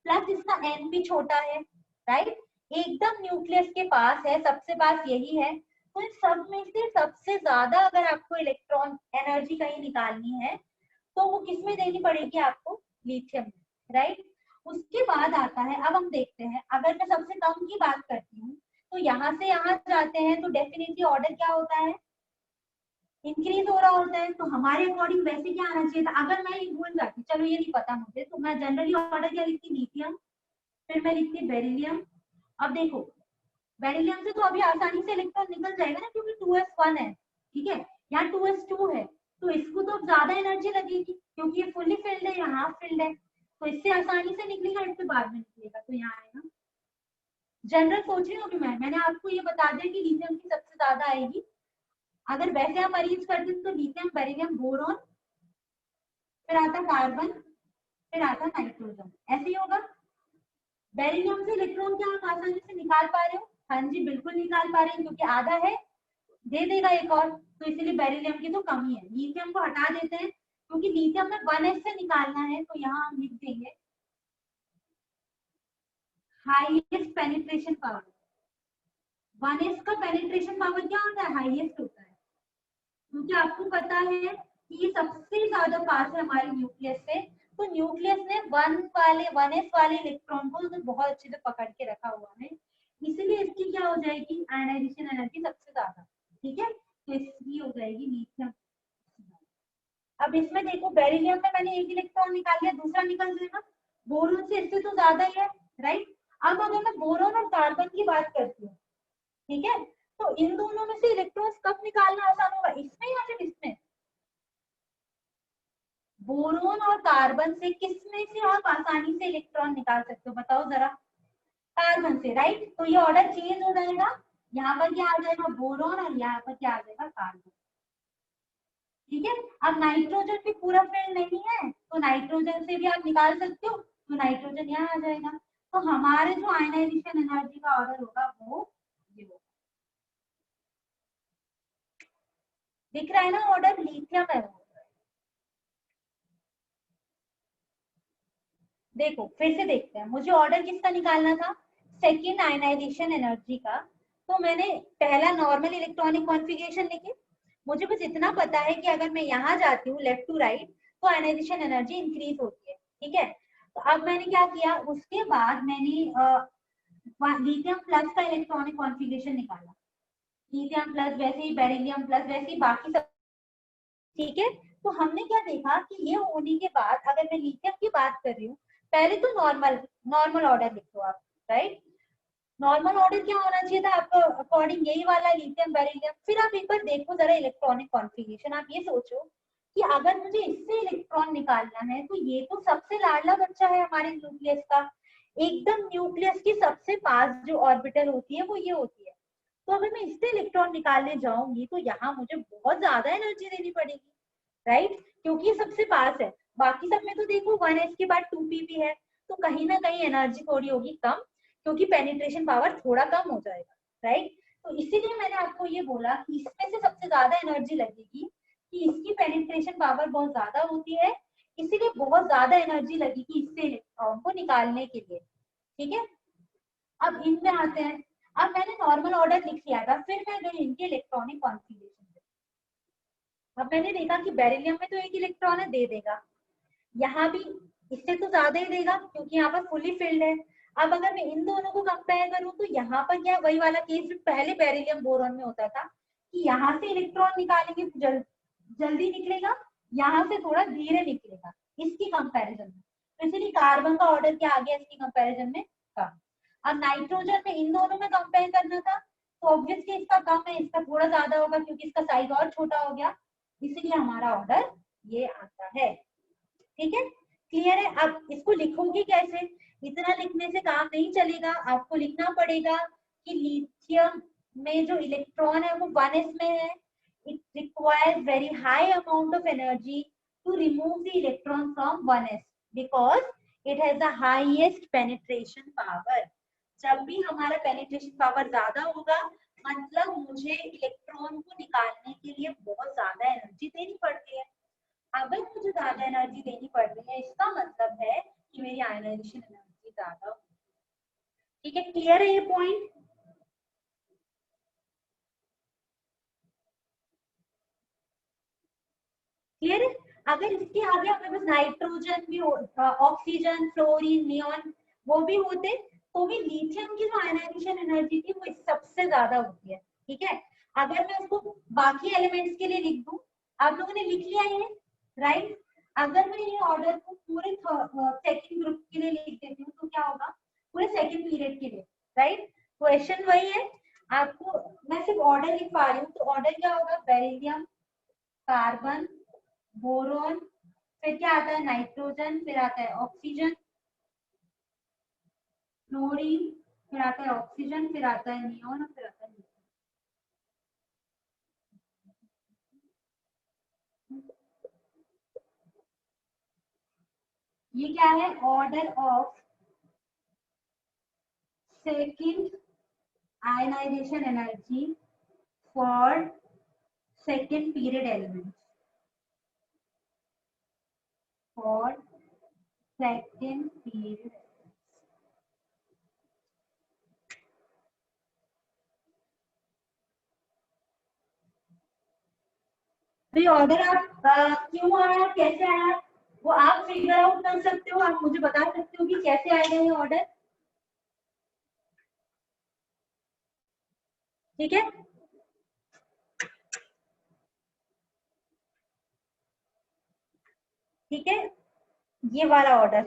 प्लस इसका एन भी छोटा है, राइट? एकदम न्यूक्लियस के पास है, सबसे पास यही है। तो इन सब में से सबसे ज्यादा अगर आपको इलेक्ट्रॉन एनर्जी कहीं निकालनी है तो वो किसमें देनी पड़ेगी आपको? लिथियम में, राइट? उसके बाद आता है, अब हम देखते हैं, अगर मैं सबसे कम की बात करती हूँ तो यहाँ से यहाँ जाते हैं तो डेफिनेटली ऑर्डर क्या होता है? इंक्रीज हो रहा होता है। तो हमारे अकॉर्डिंग वैसे क्या आना चाहिए था? अगर मैं ये भूल जाती, चलो ये नहीं पता मुझे, तो मैं जनरली ऑर्डर क्या लिखती? लिथियम, फिर मैं लिखती बेरिलियम। अब देखो, बेरिलियम से तो अभी आसानी से इलेक्ट्रॉन निकल जाएगा ना, क्योंकि 2s1 है, ठीक है, यहाँ 2s2 है, तो इसको तो ज्यादा एनर्जी लगेगी क्योंकि ये फुल्ली फिल्ड है, यहाँ हाफ फिल्ड है, तो इससे आसानी से निकलेगा, इससे बाद में निकलेगा, तो यहाँ आएगा। जनरल सोच रही हूँ कि मैंने आपको ये बता दिया कि लिथियम की सबसे ज्यादा आएगी। अगर वैसे हम अरेंज करते तो लिथियम, बेरिलियम, बोरॉन, फिर आता कार्बन, फिर आता नाइट्रोजन, ऐसे ही होगा। बेरिलियम से इलेक्ट्रॉन क्या आप आसानी से निकाल पा रहे हो? हाँ जी, बिल्कुल निकाल पा रहे हैं, क्योंकि आधा है, दे देगा एक और, तो इसीलिए बेरिलियम की तो कमी है। लिथियम को हटा देते हैं, क्योंकि लिथियम में 1s से निकालना है, तो यहाँ हम लिख देंगे हाईएस्ट पेनिट्रेशन पावर। 1s का पेनिट्रेशन पावर क्या होता है? हाईएस्ट होता है, क्योंकि आपको पता है कि ये सबसे ज्यादा पास है हमारे न्यूक्लियस से, तो न्यूक्लियस ने 1s वाले इलेक्ट्रॉन को तो बहुत अच्छे से पकड़ के रखा हुआ है, इसलिए इसकी क्या हो जाएगी? आयनाइजेशन एनर्जी सबसे ज्यादा, ठीक है, तो इसकी हो जाएगी लिथियम। अब इसमें देखो, बेरिलियम में मैंने एक इलेक्ट्रॉन निकाल लिया, दूसरा निकल जाएगा, बोरोन से इससे तो ज्यादा ही है, राइट? अब अगर मैं बोरोन और कार्बन की बात करती हूँ, ठीक है, तो इन दोनों में से इलेक्ट्रॉन्स कब निकालना आसान होगा? इसमें या फिर इसमें? बोरोन और कार्बन से किसमें से आप आसानी से इलेक्ट्रॉन निकाल सकते हो? बताओ जरा। कार्बन से, राइट? तो ये ऑर्डर चेंज हो जाएगा, यहाँ पर क्या आ जाएगा? बोरोन, और यहाँ पर क्या आ जाएगा? कार्बन, ठीक है। अब नाइट्रोजन भी पूरा फील्ड नहीं है, तो नाइट्रोजन से भी आप निकाल सकते हो, तो नाइट्रोजन यहाँ आ जाएगा। तो हमारे जो आयनाइजेशन एनर्जी का ऑर्डर होगा वो ये होगा। दिख रहा है ना ऑर्डर? लिथियम है। देखो फिर से देखते हैं, मुझे ऑर्डर किसका निकालना था? सेकेंड आयनाइजेशन एनर्जी का। तो मैंने पहला नॉर्मल इलेक्ट्रॉनिक कॉन्फ़िगरेशन लिखी। मुझे बस इतना पता है कि अगर मैं यहाँ जाती हूँ लेफ्ट टू राइट, तो आयनाइजेशन एनर्जी इंक्रीज होती है, ठीक है। तो अब मैंने क्या किया, उसके बाद मैंने लिथियम प्लस का इलेक्ट्रॉनिक कॉन्फ़िगरेशन निकाला। लिथियम प्लस, वैसे ही बेरिलियम प्लस, वैसे ही बाकी सब, ठीक है। तो हमने क्या देखा कि ये होने के बाद अगर मैं लिथियम की बात कर रही हूँ, पहले तो नॉर्मल नॉर्मल ऑर्डर लिखो आप, राइट? नॉर्मल ऑर्डर क्या होना चाहिए था आपका अकॉर्डिंग? यही वाला, लिथियम, बेरिलियम। फिर आप एक बार देखो जरा इलेक्ट्रॉनिक कॉन्फ़िगरेशन, आप ये सोचो कि अगर मुझे इससे इलेक्ट्रॉन निकालना है, तो ये तो सबसे लाडला बच्चा है हमारे न्यूक्लियस का, एकदम न्यूक्लियस की सबसे पास जो ऑर्बिटल होती है वो ये होती है। तो अगर मैं इससे इलेक्ट्रॉन निकालने जाऊंगी तो यहाँ मुझे बहुत ज्यादा एनर्जी देनी पड़ेगी, राइट? क्योंकि ये सबसे पास है। बाकी सब में तो देखो 1s के बाद 2p भी है, तो कहीं ना कहीं एनर्जी थोड़ी होगी कम, क्योंकि पेनिट्रेशन पावर थोड़ा कम हो जाएगा, राइट? तो इसीलिए मैंने आपको ये बोला कि इसमें से सबसे ज्यादा एनर्जी लगेगी, कि इसकी पेनिट्रेशन पावर बहुत ज्यादा होती है, इसीलिए बहुत ज्यादा एनर्जी लगेगी इससे इलेक्ट्रॉन को निकालने के लिए, ठीक है। अब इनमें आते हैं। अब मैंने नॉर्मल ऑर्डर लिख लिया था, फिर मैं गई इनके इलेक्ट्रॉनिक कॉन्फ़िगरेशन पे। अब मैंने देखा कि बेरिलियम में तो एक इलेक्ट्रॉन है, दे देगा, यहाँ भी इससे तो ज्यादा ही देगा क्योंकि यहाँ पर फुली फिल्ड है। अब अगर मैं इन दोनों को कंपेयर करूं तो यहाँ पर क्या, वही वाला केस जो पहले बेरिलियम बोरॉन में होता था, कि यहाँ से इलेक्ट्रॉन निकालेंगे तो जल्दी निकलेगा, यहाँ से थोड़ा धीरे निकलेगा इसकी कंपैरिजन में। तो इसलिए कार्बन का ऑर्डर क्या आ गया इसकी कंपैरिजन में? कम। अब नाइट्रोजन में इन दोनों में कंपेयर करना था, तो ऑब्वियसली इसका कम है, इसका थोड़ा ज्यादा होगा क्योंकि इसका साइज और छोटा हो गया, इसीलिए हमारा ऑर्डर ये आता है, ठीक है। क्लियर है? अब इसको लिखोगे कैसे? इतना लिखने से काम नहीं चलेगा, आपको लिखना पड़ेगा कि लिथियम में जो इलेक्ट्रॉन है वो 1s में है, it requires very high amount of energy to remove the electron from 1s because it has the highest penetration power. जब भी हमारा penetration power ज्यादा होगा मतलब मुझे इलेक्ट्रॉन को निकालने के लिए बहुत ज्यादा एनर्जी देनी पड़ती है। अगर मुझे ज्यादा एनर्जी देनी पड़ रही है, इसका मतलब है कि मेरी आयनाइजेशन एनर्जी ज्यादा होगी। ठीक है, क्लियर है ये पॉइंट? क्लियर है? अगर इसके आगे हमें बस नाइट्रोजन भी हो, ऑक्सीजन, फ्लोरीन, नियॉन वो भी होते, तो भी लिथियम की जो आयनाइजेशन एनर्जी थी वो सबसे ज्यादा होती है। ठीक है, अगर मैं उसको बाकी एलिमेंट्स के लिए लिख दूं, आप लोगों ने लिख लिया है राइट। अगर मैं ये ऑर्डर को पूरे सेकंड ग्रुप के लिए लिख देती हूँ तो क्या होगा, पूरे सेकंड पीरियड के लिए, राइट। क्वेश्चन वही है, आपको मैं सिर्फ ऑर्डर लिख पा रही हूँ, तो ऑर्डर क्या होगा, बेरिलियम, कार्बन, बोरॉन, फिर क्या आता है नाइट्रोजन, फिर आता है ऑक्सीजन, फ्लोरीन, फिर आता है ऑक्सीजन, फिर आता है नियॉन और फिर आता है लिथियम। ये क्या है, order of second ionization energy for second period element, for second period. तो ये ऑर्डर आप क्यों आया, कैसे आया, वो आप फिगर आउट कर सकते हो, आप मुझे बता सकते हो कि कैसे आएगा ये ऑर्डर। ठीक है, ठीक है, ये वाला ऑर्डर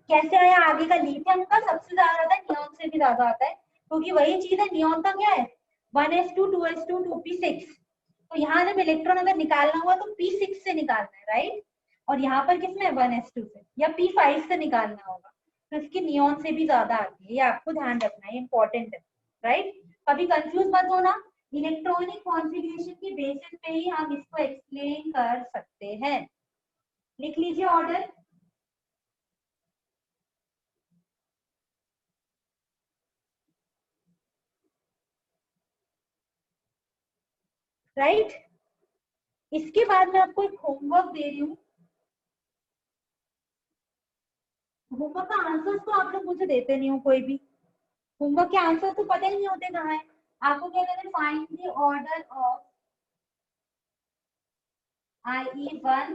कैसे आया आगे का, लिथियम का सबसे ज्यादा आता है, नियॉन से भी ज्यादा आता है, क्योंकि वही चीज है, नियॉन का क्या है 1s2 2s2 2p6। तो यहाँ जब इलेक्ट्रॉन अगर निकालना हुआ तो p6 से निकालना है, राइट। और यहाँ पर किसमें 1s2 से या p5 से निकालना होगा, तो इसकी नियॉन से भी ज्यादा आती है, ये आपको ध्यान रखना है, इंपॉर्टेंट है, राइट। कभी कंफ्यूज मत होना, इलेक्ट्रॉनिक कॉन्फ़िगरेशन के बेसिस पे ही हम इसको एक्सप्लेन कर सकते हैं। लिख लीजिए ऑर्डर, राइट। इसके बाद मैं आपको एक होमवर्क दे रही हूँ, होमवर्क का आंसर तो आप लोग मुझे देते नहीं हो कोई भी, होमवर्क के आंसर तो पता ही नहीं होते कहाँ है। आपको क्या कहते हैं, find the order of IE1,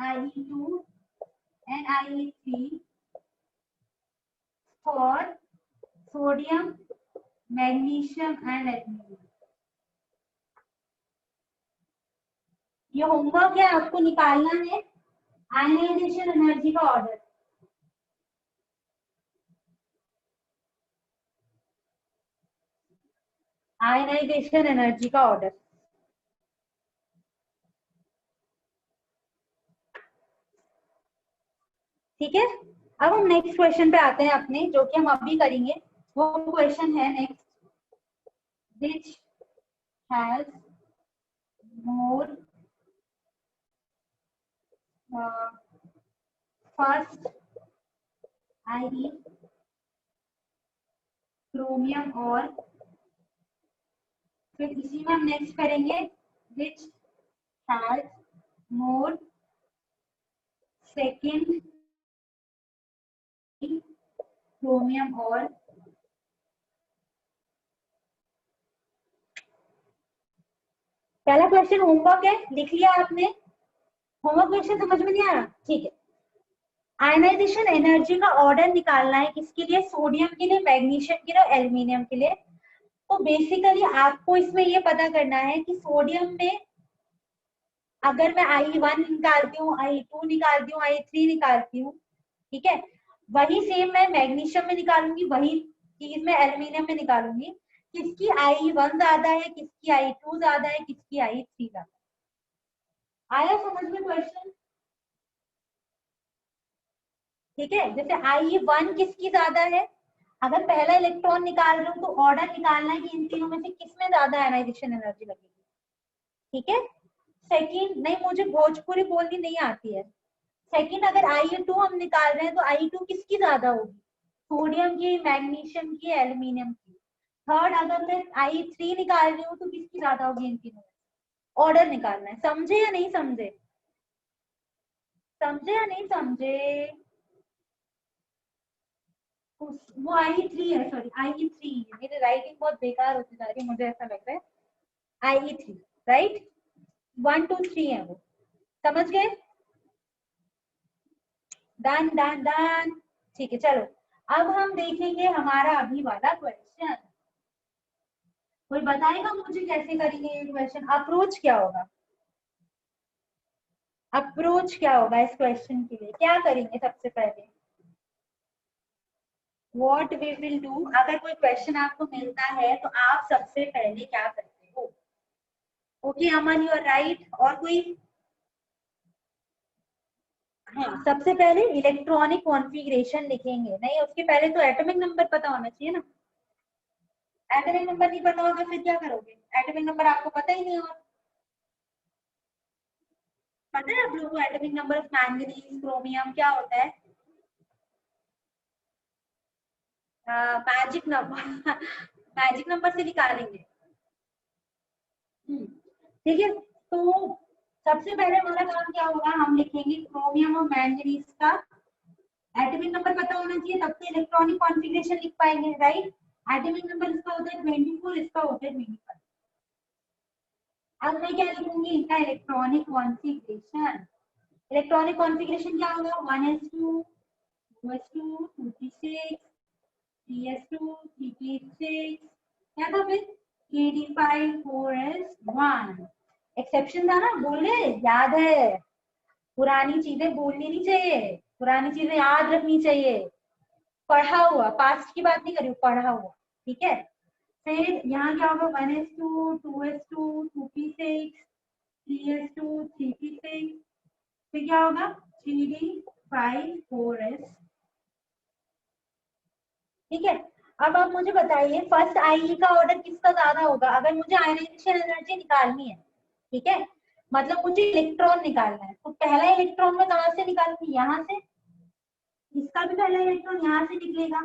IE2 and IE3 for sodium, magnesium and aluminium। ये होमवर्क है, आपको निकालना है आयनाइजेशन एनर्जी का ऑर्डर। आयनाइजेशन एनर्जी का ऑर्डर, ठीक है। अब हम नेक्स्ट क्वेश्चन पे आते हैं अपने, जो कि हम अभी करेंगे। वो क्वेश्चन है next, which has more first IE chromium, और फिर इसी में हम नेक्स्ट करेंगे which has more second chromium और। पहला क्वेश्चन होमवर्क है, लिख लिया आपने, होमवर्क क्वेश्चन समझ में नहीं आया, ठीक है। आयनाइजेशन एनर्जी का ऑर्डर निकालना है, किसके लिए, सोडियम के लिए, मैग्नीशियम के लिए और एल्यूमिनियम के लिए। तो बेसिकली आपको इसमें ये पता करना है कि सोडियम में अगर मैं IE1 निकालती हूँ, IE2 निकालती हूँ, IE3 निकालती हूँ, ठीक है, वही सेम मैं मैग्नीशियम में निकालूंगी, वही चीज मैं एल्यूमिनियम में निकालूंगी। किसकी IE1 ज्यादा है, किसकी IE2 ज्यादा है, किसकी IE3 ज्यादा है। आया समझ में क्वेश्चन? ठीक है, जैसे IE1 किसकी ज्यादा है, अगर पहला इलेक्ट्रॉन निकाल रहे हो तो ऑर्डर निकालना है कि इन तीनों में से किसमें ज्यादा आयनाइजेशन एनर्जी लगेगी। ठीक है, सेकंड नहीं, मुझे भोजपुरी बोलनी नहीं आती है। सेकंड अगर IE2 हम निकाल रहे हैं तो IE2 किसकी ज्यादा होगी, सोडियम की, मैग्नीशियम की, एल्यूमिनियम की। थर्ड अगर मैं I3 निकाल रही हूँ तो किसकी ज्यादा होगी इन तीनों में? ऑर्डर निकालना है, समझे या नहीं समझे? समझे या नहीं समझे? वो I3 है, सॉरी I3, मेरी राइटिंग बहुत बेकार होती जा रही है मुझे ऐसा लग रहा है। I3 राइट, 1 2 3 है वो, समझ गए? डन डन डन, ठीक है चलो। अब हम देखेंगे हमारा अभी वाला क्वेश्चन। कोई बताएगा मुझे कैसे करेंगे ये क्वेश्चन? अप्रोच क्या होगा? अप्रोच क्या होगा इस क्वेश्चन के लिए? क्या करेंगे सबसे पहले? व्हाट वी विल डू, अगर कोई क्वेश्चन आपको मिलता है तो आप सबसे पहले क्या करते हो? Okay Aman, you are right. और कोई? हाँ, सबसे पहले इलेक्ट्रॉनिक कॉन्फ़िगरेशन लिखेंगे। नहीं, उसके पहले तो एटॉमिक नंबर पता होना चाहिए ना। एटॉमिक नंबर नहीं पता होगा फिर क्या करोगे? एटॉमिक नंबर आपको पता ही नहीं होगा। पता है आप लोगों को atomic number of manganese chromium क्या होता है? मैजिक नंबर मैजिक नंबर से निकालेंगे। ठीक है, तो सबसे पहले हमारा काम क्या होगा? हम लिखेंगे क्रोमियम और मैंगनीज का एटॉमिक नंबर पता होना चाहिए, तब तो इलेक्ट्रॉनिक कॉन्फ़िगरेशन लिख पाएंगे, राइट? एटॉमिक नंबर इसका होता है 24, इसका होता है 25। अब मैं क्या लिखूंगी? इनका इलेक्ट्रॉनिक कॉन्फ़िगरेशन। इलेक्ट्रॉनिक कॉन्फ़िगरेशन क्या होगा? 1s2 2s2 2p6 3s2 3p6, क्या था फिर? 3d5 4s1। एक्सेप्शन था ना, बोले याद है? पुरानी चीजें भूलनी नहीं चाहिए, पुरानी चीजें याद रखनी चाहिए। पढ़ा हुआ, पास्ट की बात नहीं कर रही हूँ, पढ़ा हुआ, ठीक है? फिर यहाँ क्या होगा? 1s2 2s2 2p6 3s2 3p6, फिर क्या होगा? 3d5 4s। ठीक है, अब आप मुझे बताइए फर्स्ट आई का ऑर्डर किसका ज्यादा होगा अगर मुझे आयनाइजेशन एनर्जी निकालनी है? ठीक है, मतलब मुझे इलेक्ट्रॉन निकालना है, तो पहला इलेक्ट्रॉन मैं कहाँ से निकालूंगी? यहाँ से। इसका भी पहला इलेक्ट्रॉन यहाँ से निकलेगा,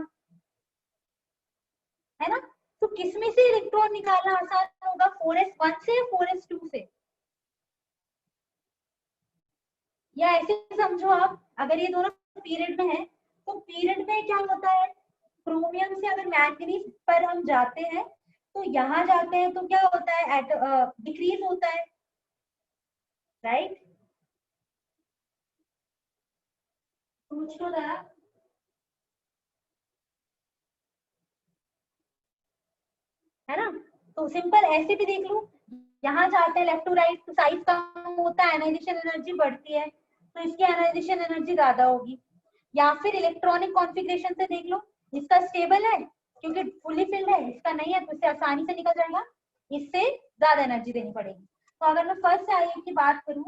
है ना? तो किसमें से इलेक्ट्रॉन निकालना आसान होगा? 4s1 से या 4s2 से? या ऐसे समझो आप, अगर ये दोनों पीरियड में है तो पीरियड में क्या होता है? क्रोमियम से अगर मैंगनीज पर हम जाते हैं तो यहाँ जाते हैं तो क्या होता है? डिक्रीज होता है, राइट? सोच लो जरा। है ना? तो सिंपल ऐसे भी देख लो, यहाँ जाते हैं लेफ्ट टू राइट तो साइज कम होता है, आयनाइजेशन एनर्जी बढ़ती है, तो इसकी आयनाइजेशन एनर्जी ज्यादा होगी। या फिर इलेक्ट्रॉनिक कॉन्फ़िगरेशन से देख लो, इसका स्टेबल है क्योंकि फुली फिल्ड है, इसका नहीं है तो इससे आसानी से निकल जाएगा, इससे ज्यादा एनर्जी देनी पड़ेगी। तो अगर मैं फर्स्ट आई की बात करूं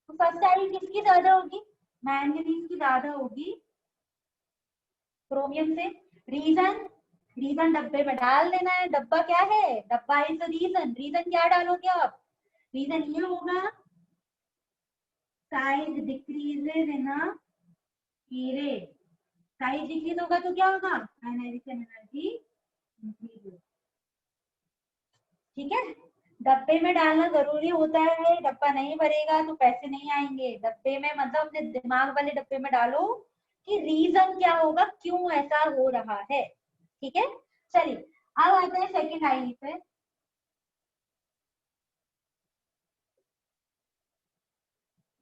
तो फर्स्ट आई किसकी ज्यादा होगी? मैंगनीज की ज्यादा होगी क्रोमियम से। रीजन? रीजन डब्बे में डाल देना है, डब्बा क्या है? डब्बा इज द रीजन। रीजन क्या डालोगे आप? रीजन ये होगा size decreases in a period. Size decrease होगा तो क्या होगा? आयनाइजेशन एनर्जी इंक्रीज होगी। ठीक है, डब्बे में डालना जरूरी होता है, डब्बा नहीं भरेगा तो पैसे नहीं आएंगे। डब्बे में मतलब अपने दिमाग वाले डब्बे में डालो कि रीजन क्या होगा, क्यों ऐसा हो रहा है। ठीक है, चलिए अब आते हैं सेकेंड आई पे।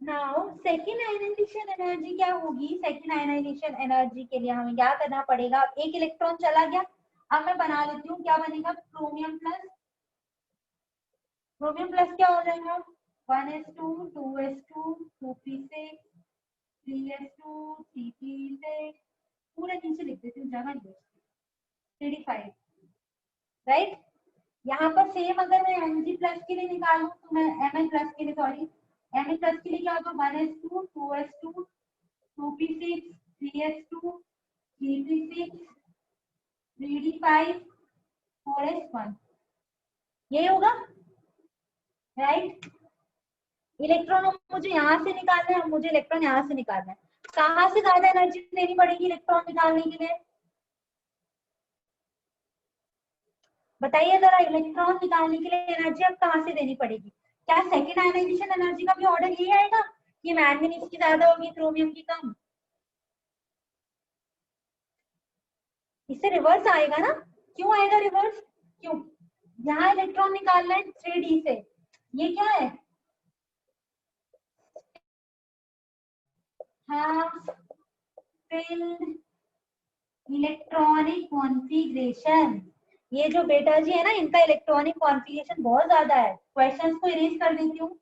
नाउ सेकेंड आयनाइजेशन एनर्जी क्या होगी? सेकेंड आयनाइजेशन एनर्जी के लिए हमें क्या करना पड़ेगा? एक इलेक्ट्रॉन चला गया, अब मैं बना लेती हूँ, क्या बनेगा? Chromium plus. क्रोमियम प्लस क्या हो जाएगा? 1s2 2s2 2p6 3s2 3p6, पूरा नीचे लिख देती हूँ, जगह नहीं बचती। 3d5, right? यहाँ पर सेम अगर मैं Mg प्लस के लिए निकालूं तो मैं Mn प्लस के लिए, सॉरी Mn प्लस के लिए क्या होगा? 1s2 2s2 2p6 3s2 3p6 3d5 4s1, ये होगा, राइट? इलेक्ट्रॉन मुझे यहाँ से निकालना है, मुझे इलेक्ट्रॉन यहाँ से निकालना है, कहाँ से ज्यादा एनर्जी देनी पड़ेगी इलेक्ट्रॉन निकालने के लिए? बताइए जरा, इलेक्ट्रॉन निकालने के लिए एनर्जी अब कहाँ से देनी पड़ेगी? क्या सेकेंड आयनाइजेशन एनर्जी का भी ऑर्डर यही आएगा कि मैंगनीज की ज्यादा होगी, क्रोमियम की कम? इससे रिवर्स आएगा ना? क्यों आएगा रिवर्स? क्यों? यहाँ इलेक्ट्रॉन निकालना है 3D से, ये क्या है? Half filled electronic configuration. ये जो बेटा जी है ना, इनका इलेक्ट्रॉनिक कॉन्फ़िगरेशन बहुत ज्यादा है। क्वेश्चंस को इरेज कर देती हूँ।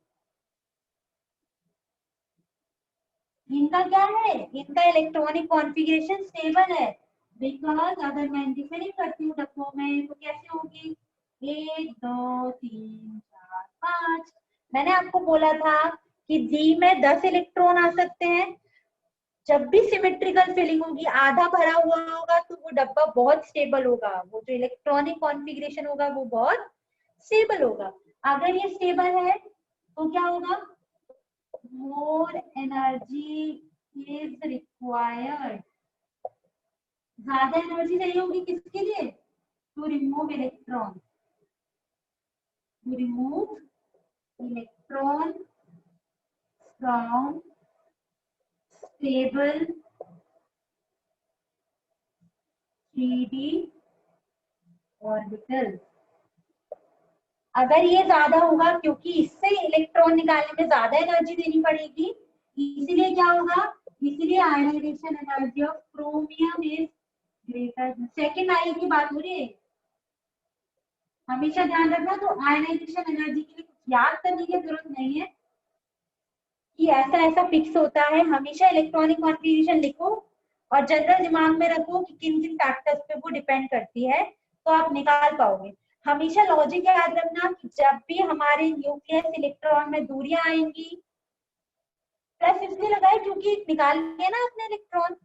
इनका क्या है? इनका इलेक्ट्रॉनिक कॉन्फ़िगरेशन स्टेबल है, बिकॉज अगर मैं डिफाइन करती हूँ डब्बों में तो कैसे होगी? 1 2 3 4 5। मैंने आपको बोला था कि डी में 10 इलेक्ट्रॉन आ सकते हैं। जब भी सिमेट्रिकल फिलिंग होगी, आधा भरा हुआ होगा, तो वो डब्बा बहुत स्टेबल होगा, वो जो इलेक्ट्रॉनिक कॉन्फ़िगरेशन होगा वो बहुत स्टेबल होगा। अगर ये स्टेबल है तो क्या होगा? More energy is required. ज्यादा एनर्जी चाहिए होगी किसके लिए? To remove electron, to remove electron from stable 3D orbital. अगर ये ज्यादा होगा, क्योंकि इससे इलेक्ट्रॉन निकालने में ज्यादा एनर्जी देनी पड़ेगी, इसीलिए क्या होगा? इसीलिए ionization energy of chromium is greater. Second I की बात हो रही है, हमेशा ध्यान रखना। तो आयनाइजेशन एनर्जी के लिए कुछ याद करने की जरूरत नहीं है कि ऐसा ऐसा फिक्स होता है। हमेशा इलेक्ट्रॉनिक कॉन्फ़िगरेशन लिखो और जनरल दिमाग में रखो कि किन किन फैक्टर्स पे वो डिपेंड करती है, तो आप निकाल पाओगे। हमेशा लॉजिक याद रखना कि जब भी हमारे न्यूक्लियस इलेक्ट्रॉन में दूरियां आएंगी, प्लस इसलिए लगा है क्योंकि निकाल लिया ना अपने इलेक्ट्रॉन।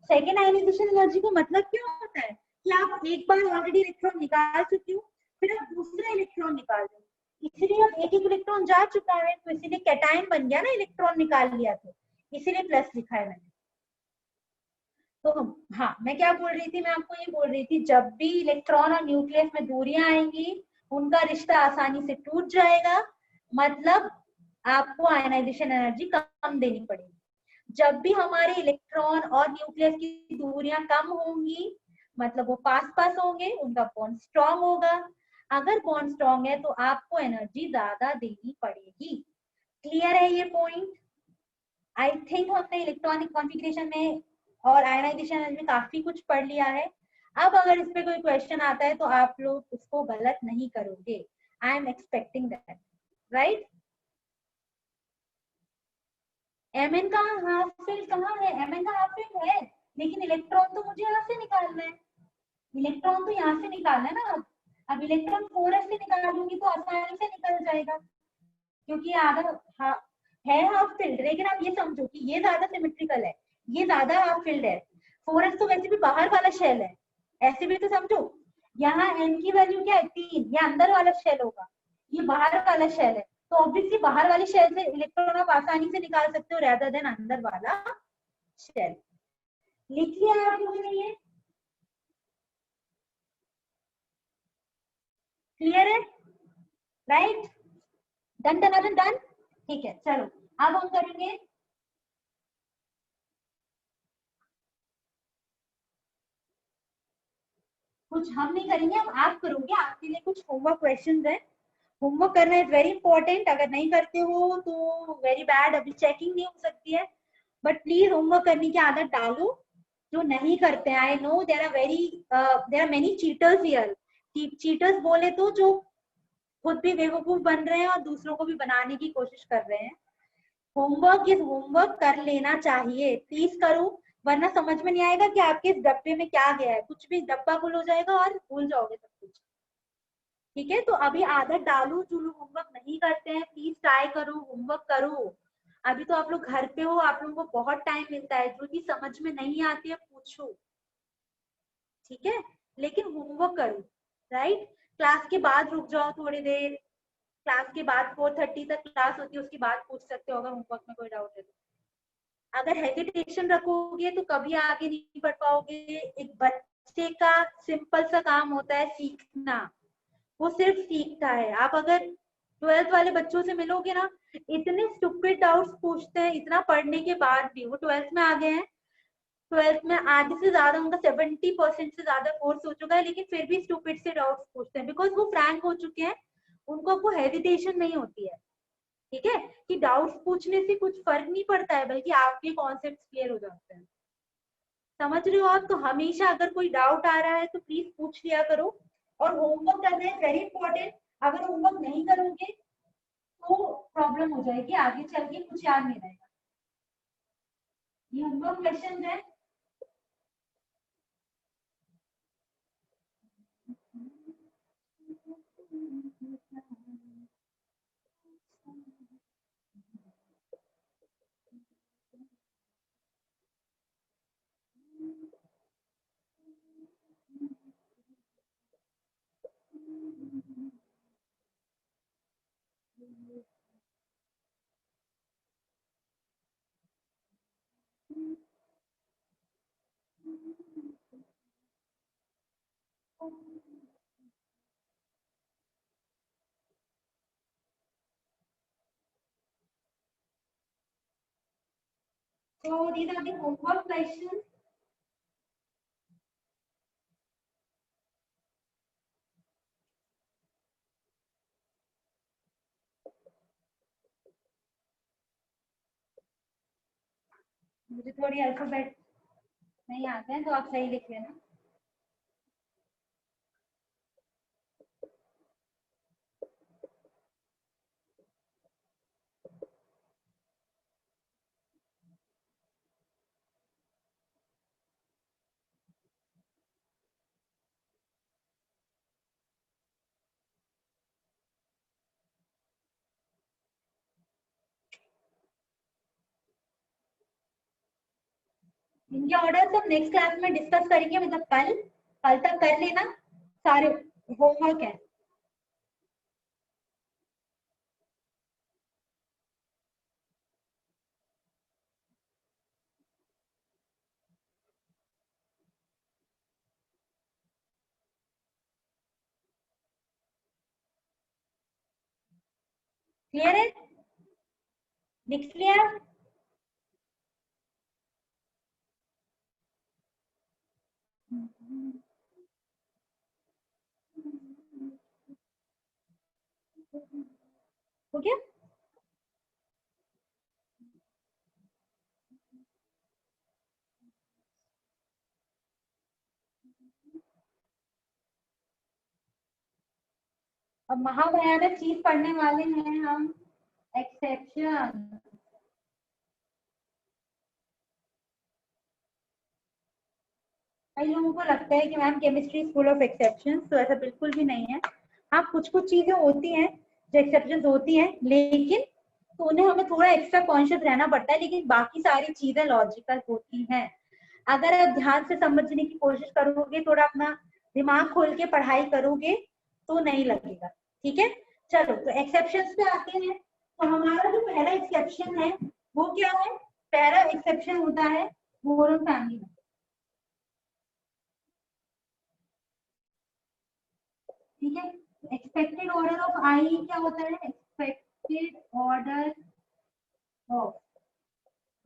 सेकेंड आयनाइजेशन एनर्जी का मतलब क्या होता है कि आप एक बार ऑलरेडी इलेक्ट्रॉन निकाल चुकी हो, फिर आप दूसरा इलेक्ट्रॉन निकाल रहे हो। इसीलिए अब एक एक इलेक्ट्रॉन जा चुका है, तो इसीलिए कैटायन बन गया ना, इलेक्ट्रॉन निकाल लिया, तो इसीलिए प्लस लिखा है मैंने। तो हाँ, मैं क्या बोल रही थी? मैं आपको ये बोल रही थी, जब भी इलेक्ट्रॉन और न्यूक्लियस में दूरियां आएंगी, उनका रिश्ता आसानी से टूट जाएगा, मतलब आपको आयनाइजेशन एनर्जी कम देनी पड़ेगी। जब भी हमारे इलेक्ट्रॉन और न्यूक्लियस की दूरियां कम होंगी, मतलब वो पास पास होंगे, उनका बॉन्ड स्ट्रांग होगा। अगर बॉन्ड स्ट्रांग है तो आपको एनर्जी ज्यादा देनी पड़ेगी। क्लियर है ये पॉइंट? आई थिंक हमने इलेक्ट्रॉनिक कॉन्फ़िगरेशन में और आयनाइजेशन में काफी कुछ पढ़ लिया है। अब अगर इस पे कोई क्वेश्चन आता है तो आप लोग उसको गलत नहीं करोगे। I am expecting that, right? MN का हाफ फील्ड कहाँ है? एमएन का हाफ फील्ड है, लेकिन इलेक्ट्रॉन तो मुझे यहाँ से निकालना है। इलेक्ट्रॉन तो यहाँ से निकालना है ना। अब इलेक्ट्रॉन 4s से निकालूंगी तो आसानी से निकल जाएगा, क्योंकि आधा है हाफ फील्ड। लेकिन आप ये समझो कि ये ज्यादा सिमेट्रिकल है, ये ज्यादा हाफ फील्ड है। 4s तो वैसे भी बाहर वाला शेल है, ऐसे भी तो समझो। यहाँ n की वैल्यू क्या है? 3, ये अंदर वाला शेल होगा, ये बाहर वाला शेल है। तो ऑब्वियसली बाहर वाले शेल से इलेक्ट्रॉन आप आसानी से निकाल सकते हो रेदर देन अंदर वाला शेल। लिख लिया आप लोगों ने ये? क्लियर है? Right? Done done done done. ठीक है, चलो अब हम करेंगे कुछ। हम नहीं करेंगे, अब आप करोगे। आपके लिए कुछ होमवर्क क्वेश्चंस है। होमवर्क करना इज वेरी इंपॉर्टेंट। अगर नहीं करते हो तो वेरी बैड, अभी चेकिंग नहीं हो सकती है, बट प्लीज होमवर्क करने की आदत डालो। जो नहीं करते हैं, I know there are many cheaters here. Cheaters बोले तो जो खुद भी बेवकूफ बन रहे हैं और दूसरों को भी बनाने की कोशिश कर रहे हैं। होमवर्क इज होमवर्क, कर लेना चाहिए, प्लीज करो, वरना समझ में नहीं आएगा कि आपके इस डब्बे में क्या गया है। कुछ भी डब्बा फुल हो जाएगा और भूल जाओगे सब कुछ। ठीक है, तो अभी आदत डालो। जो लोग होमवर्क नहीं करते हैं, प्लीज ट्राई करो, होमवर्क करो। अभी तो आप लोग घर पे हो, आप लोगों को बहुत टाइम मिलता है। जो चीज समझ में नहीं आती है पूछो, ठीक है, लेकिन होमवर्क करो। राइट? क्लास के बाद रुक जाओ थोड़ी देर, क्लास के बाद 4:30 तक क्लास होती है, उसके बाद पूछ सकते हो अगर होमवर्क में कोई डाउट है तो। अगर हेजिटेशन रखोगे तो कभी आगे नहीं बढ़ पाओगे। एक बच्चे का सिंपल सा काम होता है सीखना, वो सिर्फ सीखता है। आप अगर 12th वाले बच्चों से मिलोगे ना, इतने स्टूपिड डाउट्स पूछते हैं, इतना पढ़ने के बाद भी। वो 12th में आ गए हैं, 12th में आधे से ज्यादा उनका 70% से ज्यादा कोर्स हो चुका है, लेकिन फिर भी स्टूपिड से डाउट्स पूछते हैं, बिकॉज वो फ्रैंक हो चुके हैं। उनको वो हेजिटेशन नहीं होती है, ठीक है, कि डाउट्स पूछने से कुछ फर्क नहीं पड़ता है, बल्कि आपके कॉन्सेप्ट क्लियर हो जाते हैं। समझ रहे हो आप? तो हमेशा अगर कोई डाउट आ रहा है तो प्लीज पूछ लिया करो। और होमवर्क करना है वेरी इंपॉर्टेंट। अगर होमवर्क नहीं करोगे तो प्रॉब्लम हो जाएगी, आगे चल के कुछ याद नहीं रहेगा। ये होमवर्क क्वेश्चन है। So these are the homework questions. मुझे थोड़ी अल्फाबेट नहीं आते हैं, तो आप सही लिख लेना। इनके ऑर्डर सब नेक्स्ट क्लास में डिस्कस करेंगे, मतलब कल तक कर लेना सारे होमवर्क है। क्लियर है? लिख लिया? हो गया? अब महाभयानक चीज पढ़ने वाले हैं हम, एक्सेप्शन। कई लोगों को लगता है कि ma'am chemistry school of exception, तो ऐसा बिल्कुल भी नहीं है। हाँ, कुछ कुछ चीजें होती हैं जो एक्सेप्शन होती हैं, लेकिन तो उन्हें हमें थोड़ा एक्स्ट्रा कॉन्शियस रहना पड़ता है, लेकिन बाकी सारी चीजें लॉजिकल होती हैं। अगर आप ध्यान से समझने की कोशिश करोगे, थोड़ा अपना दिमाग खोल के पढ़ाई करोगे, तो नहीं लगेगा। ठीक है, चलो तो एक्सेप्शन पे आते हैं। तो हमारा जो पहला एक्सेप्शन है वो क्या है? पहला एक्सेप्शन होता है बोरोन फैमिली में। ठीक है, एक्सपेक्टेड ऑर्डर ऑफ आई क्या होता है? Expected order of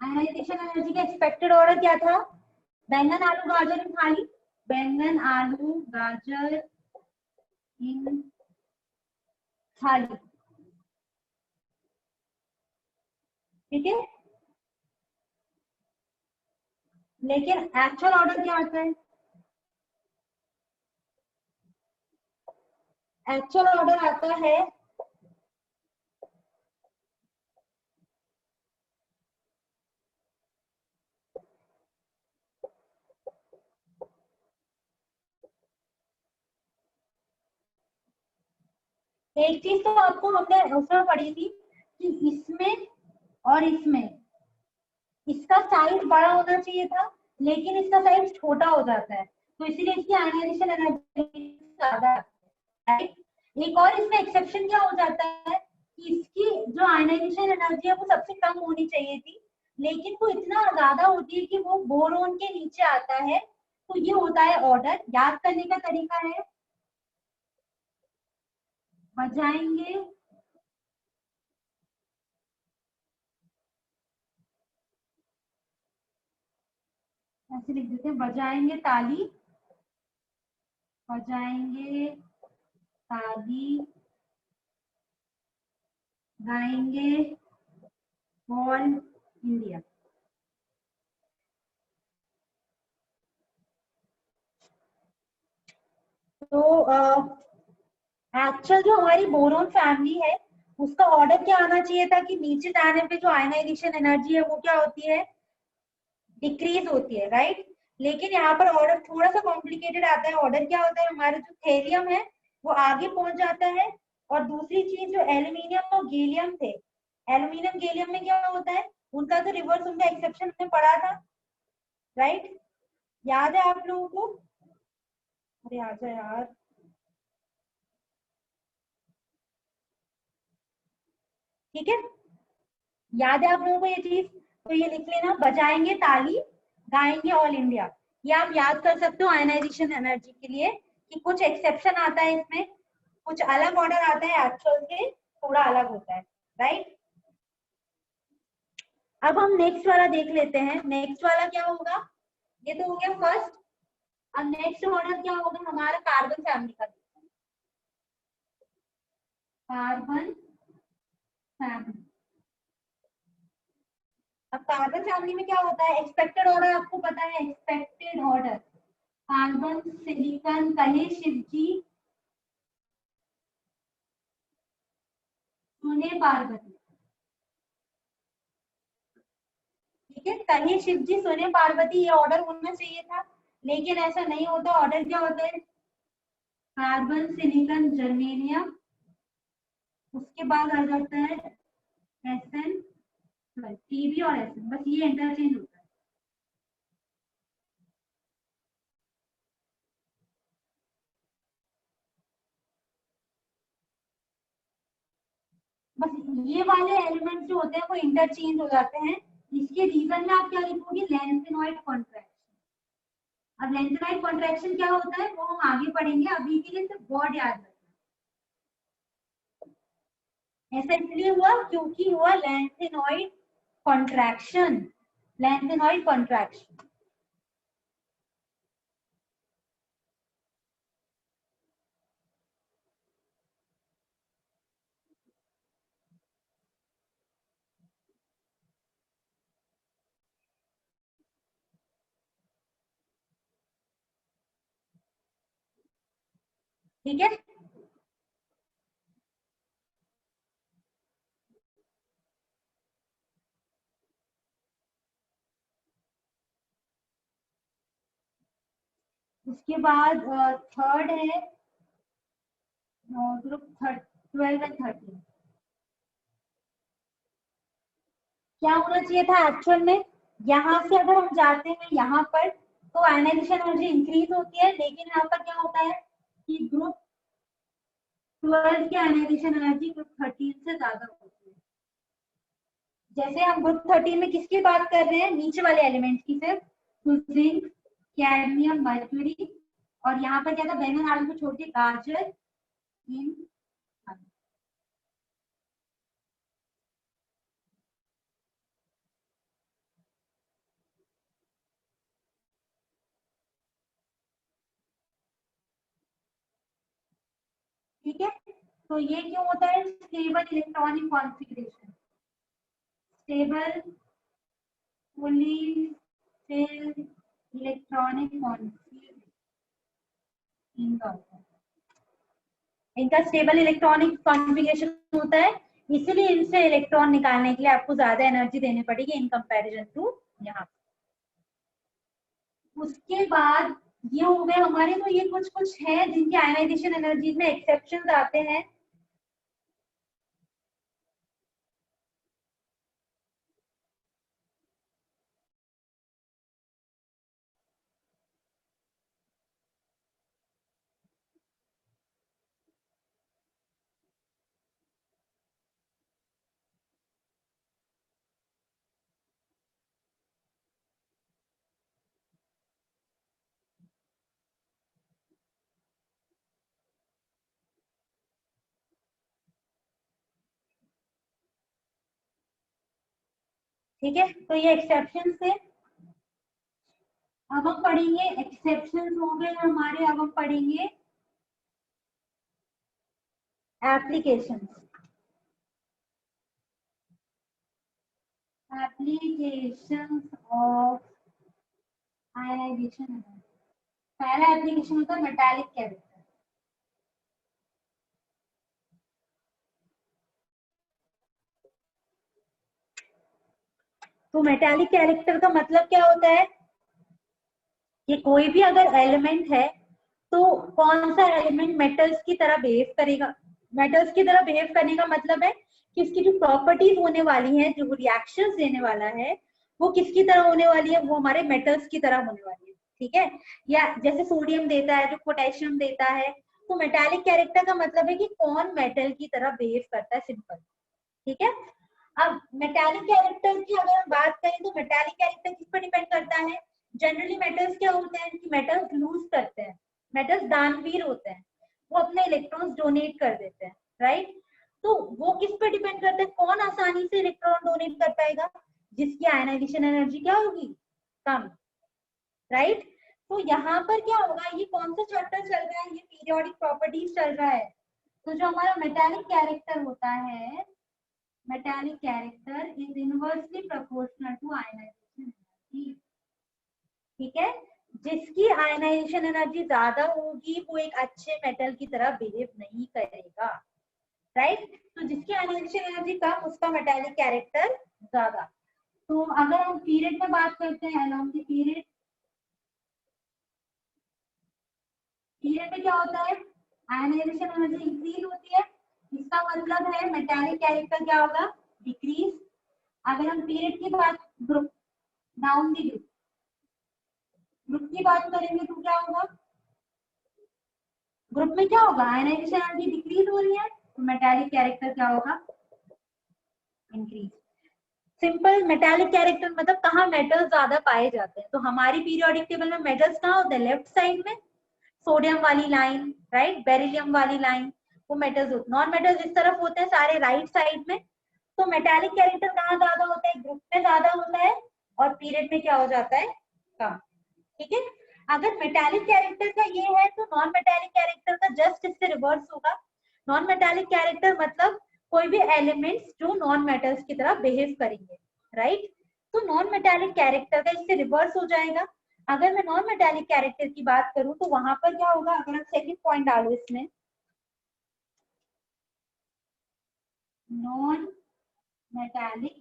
ionization energy का एक्सपेक्टेड ऑर्डर क्या था? बैंगन आलू गाजर इन थाली, बैंगन आलू गाजर इन थाली। ठीक है, लेकिन एक्चुअल ऑर्डर क्या आता है? एक्चुअल ऑर्डर आता है एक चीज तो आपको हमने उसमें पढ़ी थी कि इसमें और इसमें इसका साइज बड़ा होना चाहिए था, लेकिन इसका साइज छोटा हो जाता है, तो इसीलिए इसकी आयनाइजेशन एनर्जी ज्यादा है। एक और इसमें एक्सेप्शन क्या हो जाता है कि इसकी जो आयनाइजेशन एनर्जी है वो सबसे कम होनी चाहिए थी, लेकिन वो इतना ज्यादा होती है कि वो बोरोन के नीचे आता है। तो ये होता है ऑर्डर। याद करने का तरीका है, बजाएंगे, ऐसे लिख देते हैं, बजाएंगे ताली, बजाएंगे ताली, गाएंगे ऑल इंडिया। तो एक्चुअल जो हमारी बोरोन फैमिली है उसका ऑर्डर क्या आना चाहिए था कि नीचे जाने पे जो आयनाइजेशन एनर्जी है वो क्या होती है, डिक्रीज होती है, राइट। लेकिन यहाँ पर ऑर्डर थोड़ा सा कॉम्प्लिकेटेड आता है। ऑर्डर क्या होता है, हमारा जो थेरियम है वो आगे पहुंच जाता है। और दूसरी चीज जो एल्यूमिनियम और गैलियम थे, एल्यूमिनियम गैलियम में क्या होता है, उनका तो रिवर्स, उनका एक्सेप्शन हमने पढ़ा था, राइट। याद है आप लोगों को? अरे आजा यार। ठीक है, याद है आप लोगों को ये चीज? तो ये लिख लेना, बजाएंगे ताली, गाएंगे ऑल इंडिया। ये आप याद कर सकते हो आयनाइजेशन एनर्जी के लिए कि कुछ एक्सेप्शन आता है इसमें, कुछ अलग ऑर्डर आता है, एक्चुअल से थोड़ा अलग होता है, राइट। अब हम नेक्स्ट वाला देख लेते हैं। नेक्स्ट वाला क्या होगा, ये तो हो गया फर्स्ट। अब नेक्स्ट ऑर्डर क्या होगा हमारा, कार्बन फैमिली का। कार्बन फैमिली, अब कार्बन फैमिली में क्या होता है, एक्सपेक्टेड ऑर्डर आपको पता है, एक्सपेक्टेड ऑर्डर, कार्बन, सिलिकॉन, कहे शिवजी, सुने पार्वती। ठीक है, कहे शिवजी, सुने पार्वती, ये ऑर्डर होना चाहिए था, लेकिन ऐसा नहीं होता। ऑर्डर क्या होता है, कार्बन, सिलिकॉन, जर्मेनियम, उसके बाद आ जाता है एसएन, टीबी और एसएन, बस ये इंटरचेंज होता है। बस ये वाले एलिमेंट जो होते हैं वो इंटरचेंज हो जाते हैं। इसके रीजन में आप क्या लिखोगे, लेंथेनॉइड कॉन्ट्रैक्शन। अब लेंथेनॉइड कॉन्ट्रैक्शन क्या होता है वो हम आगे पढ़ेंगे, अभी के लिए सिर्फ वर्ड याद रखना। ऐसा इसलिए हुआ क्योंकि हुआ लेंथेनॉइड कॉन्ट्रैक्शन, लेंथेनॉइड कॉन्ट्रैक्शन। ठीक है, उसके बाद थर्ड है ग्रुप 12 एंड 13। क्या होना चाहिए था एक्चुअल में, यहाँ से अगर हम जाते हैं यहाँ पर तो आयनाइजेशन एनर्जी इंक्रीज होती है, लेकिन यहाँ पर क्या होता है कि ग्रुप 12 की आयनाइजेशन एनर्जी ग्रुप 13 से ज्यादा होती है। जैसे हम ग्रुप 13 में किसकी बात कर रहे हैं, नीचे वाले एलिमेंट की, सिर्फ जिंक, कैडमियम, मर्क्यूरी। और यहाँ पर क्या था, बैंगन आलू को छोड़ के गाजर, इन, ठीक है। तो ये क्यों होता है, stable electronic configuration, stable fully filled electronic configuration इनका होता है। इनका स्टेबल इलेक्ट्रॉनिक कॉन्फ़िगरेशन होता है, इसीलिए इनसे इलेक्ट्रॉन निकालने के लिए आपको ज्यादा एनर्जी देनी पड़ेगी इन कंपैरिजन टू यहाँ। उसके बाद ये हो गए हमारे, तो ये कुछ कुछ है जिनके आयनाइजेशन एनर्जीज में एक्सेप्शंस आते हैं। ठीक है, तो ये एक्सेप्शन थे। अब हम पढ़ेंगे, एक्सेप्शन हो गए हमारे, अब हम पढ़ेंगे एप्लीकेशन। Application of ionization. पहला एप्लीकेशन होता है मेटालिक कैरेक्टर। तो मेटालिक कैरेक्टर का मतलब क्या होता है कि कोई भी अगर एलिमेंट है तो कौन सा एलिमेंट मेटल्स की तरह बिहेव करेगा। मेटल्स की तरह बिहेव करने का मतलब है कि इसकी जो प्रॉपर्टीज होने वाली हैं, जो रिएक्शंस देने वाला है, वो किसकी तरह होने वाली है, वो हमारे मेटल्स की तरह होने वाली है। ठीक है, या जैसे सोडियम देता है, जो पोटेशियम देता है। तो मेटालिक कैरेक्टर का मतलब है कि कौन मेटल की तरह बिहेव करता है, सिंपल। ठीक है, अब मेटालिक कैरेक्टर की अगर हम बात करें तो मेटालिक कैरेक्टर किस पर डिपेंड करता है। जनरली मेटल्स क्या होते हैं कि मेटल्स लूज करते हैं, मेटल्स दानवीर होते हैं, वो अपने इलेक्ट्रॉन्स डोनेट कर देते हैं, राइट। तो वो किस पर डिपेंड करता है, कौन आसानी से इलेक्ट्रॉन डोनेट कर पाएगा, जिसकी आयनाइजेशन एनर्जी क्या होगी, कम, राइट। तो यहाँ पर क्या होगा, ये कौन सा चैप्टर चल रहा है, ये पीरियोडिक प्रॉपर्टीज चल रहा है। तो जो हमारा मेटालिक कैरेक्टर होता है, metallic character is inversely proportional to ionization energy। ठीक है, जिसकी आयनाइजेशन एनर्जी ज्यादा होगी वो एक अच्छे मेटल की तरह बिहेव नहीं करेगा, राइट। तो जिसकी आयनाइजेशन एनर्जी कम, उसका मेटालिक कैरेक्टर ज्यादा। तो अगर हम पीरियड में बात करते हैं, along the period, पीरियड में क्या होता है, आयनाइजेशन एनर्जी इंक्रीज होती है, इसका मतलब है मेटालिक कैरेक्टर क्या होगा, डिक्रीज। अगर हम पीरियड की बात, group, down the group, group की बात करेंगे तो क्या होगा, ग्रुप में क्या होगा, आयनाइजेशन एनर्जी डिक्रीज हो रही है, तो मेटालिक कैरेक्टर क्या होगा, इंक्रीज। सिंपल, मेटालिक कैरेक्टर मतलब कहाँ मेटल्स ज्यादा पाए जाते हैं। तो हमारी पीरियोडिक टेबल में मेटल्स कहाँ होते हैं, लेफ्ट साइड में, सोडियम वाली लाइन, राइट, बेरिलियम वाली लाइन, वो मेटल्स होते। नॉन मेटल्स इस तरफ होते हैं सारे, राइट साइड में। तो मेटालिक कैरेक्टर कहाँ ज्यादा होता है, ग्रुप में ज्यादा होता है, और पीरियड में क्या हो जाता है, कम। ठीक है, अगर मेटालिक कैरेक्टर का ये है तो नॉन मेटालिक कैरेक्टर का जस्ट इससे रिवर्स होगा। नॉन मेटालिक कैरेक्टर मतलब कोई भी एलिमेंट्स जो नॉन मेटल्स की तरह बिहेव करेंगे, राइट। तो नॉन मेटालिक कैरेक्टर का इससे रिवर्स हो जाएगा। अगर मैं नॉन मेटालिक कैरेक्टर की बात करूं तो वहां पर क्या होगा, अगर आप सेकंड पॉइंट डालो इसमें, नॉन मेटालिक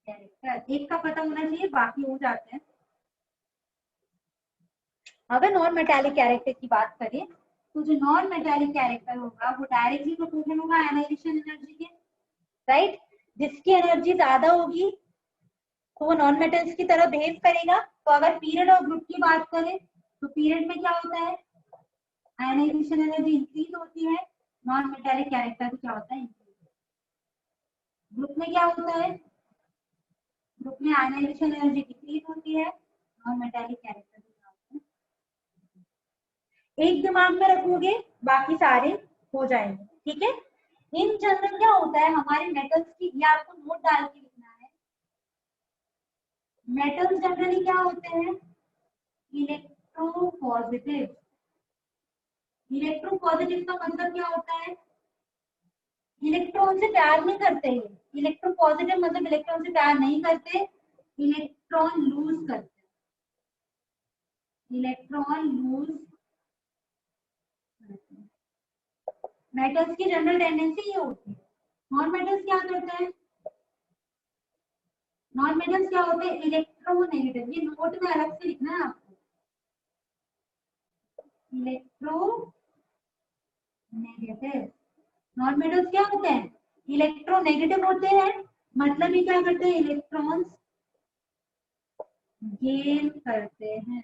कैरेक्टर, एक का पता होना चाहिए, बाकी हो जाते हैं। अगर नॉन मेटालिक कैरेक्टर की बात करें तो जो नॉन मेटालिक कैरेक्टर होगा वो डायरेक्टली प्रोपोर्शनल होगा आयनाइजेशन एनर्जी के, राइट। जिसकी एनर्जी ज्यादा होगी तो वो नॉन मेटल्स की तरह बिहेव करेगा। तो अगर पीरियड और ग्रुप की बात करें तो पीरियड में क्या होता है, आयनाइजेशन एनर्जी इंक्रीज होती है, नॉन मेटालिक कैरेक्टर में क्या होता है, इंक्रीज। ग्रुप में क्या होता है, ग्रुप में आयनाइजेशन एनर्जी डिक्रीज होती है, नॉन मेटालिक कैरेक्टर में क्या होता है। एक दिमाग में रखोगे, बाकी सारे हो जाएंगे, ठीक है। इन जनरल क्या होता है हमारे मेटल्स की, ये आपको नोट डाल के लिखना है। मेटल्स जनरली क्या होते हैं, इलेक्ट्रोपॉजिटिव। इलेक्ट्रोपॉजिटिव का मतलब क्या होता है, इलेक्ट्रॉन से प्यार नहीं करते हैं। इलेक्ट्रोपॉजिटिव मतलब इलेक्ट्रॉन से प्यार नहीं करते, इलेक्ट्रॉन लूज करते, इलेक्ट्रॉन लूज करते। मेटल्स की जनरल टेंडेंसी ये होती है। नॉन मेटल्स क्या करते हैं, नॉन मेटल्स क्या होते हैं, इलेक्ट्रोनेगेटिव। ये नोट में अलग से लिखना है आपको, इलेक्ट्रोनेगेटिव। नॉन मेटल्स क्या होते हैं, इलेक्ट्रोनेगेटिव होते हैं, मतलब ये क्या करते हैं, इलेक्ट्रॉन्स गेन करते हैं।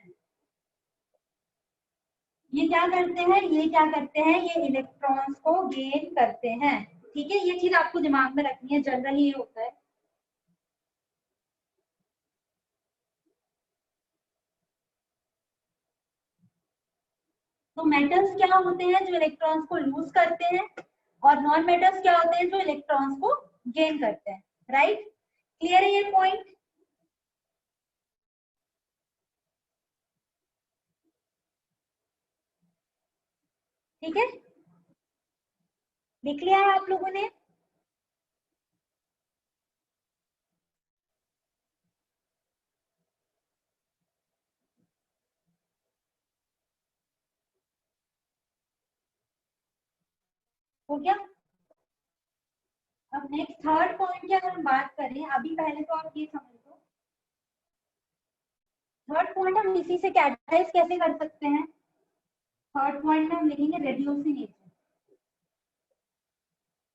ये क्या करते हैं, ये क्या करते हैं, ये इलेक्ट्रॉन्स को गेन करते हैं। ठीक है, ये चीज आपको दिमाग में रखनी है, जनरली ये होता है। तो मेटल्स क्या होते हैं, जो इलेक्ट्रॉन्स को लूज करते हैं, और नॉन मेटल्स क्या होते हैं, जो इलेक्ट्रॉन्स को गेन करते हैं, राइट। क्लियर है ये पॉइंट? ठीक है, लिख लिया है आप लोगों ने? हो गया? अब नेक्स्ट थर्ड पॉइंट की अगर हम बात करें, अभी पहले तो आप ये समझ लो, थर्ड पॉइंट हम इसी से कैटेगराइज कैसे कर सकते हैं। थर्ड पॉइंट में हम लिखेंगे रेड्यूसिंग एजेंट।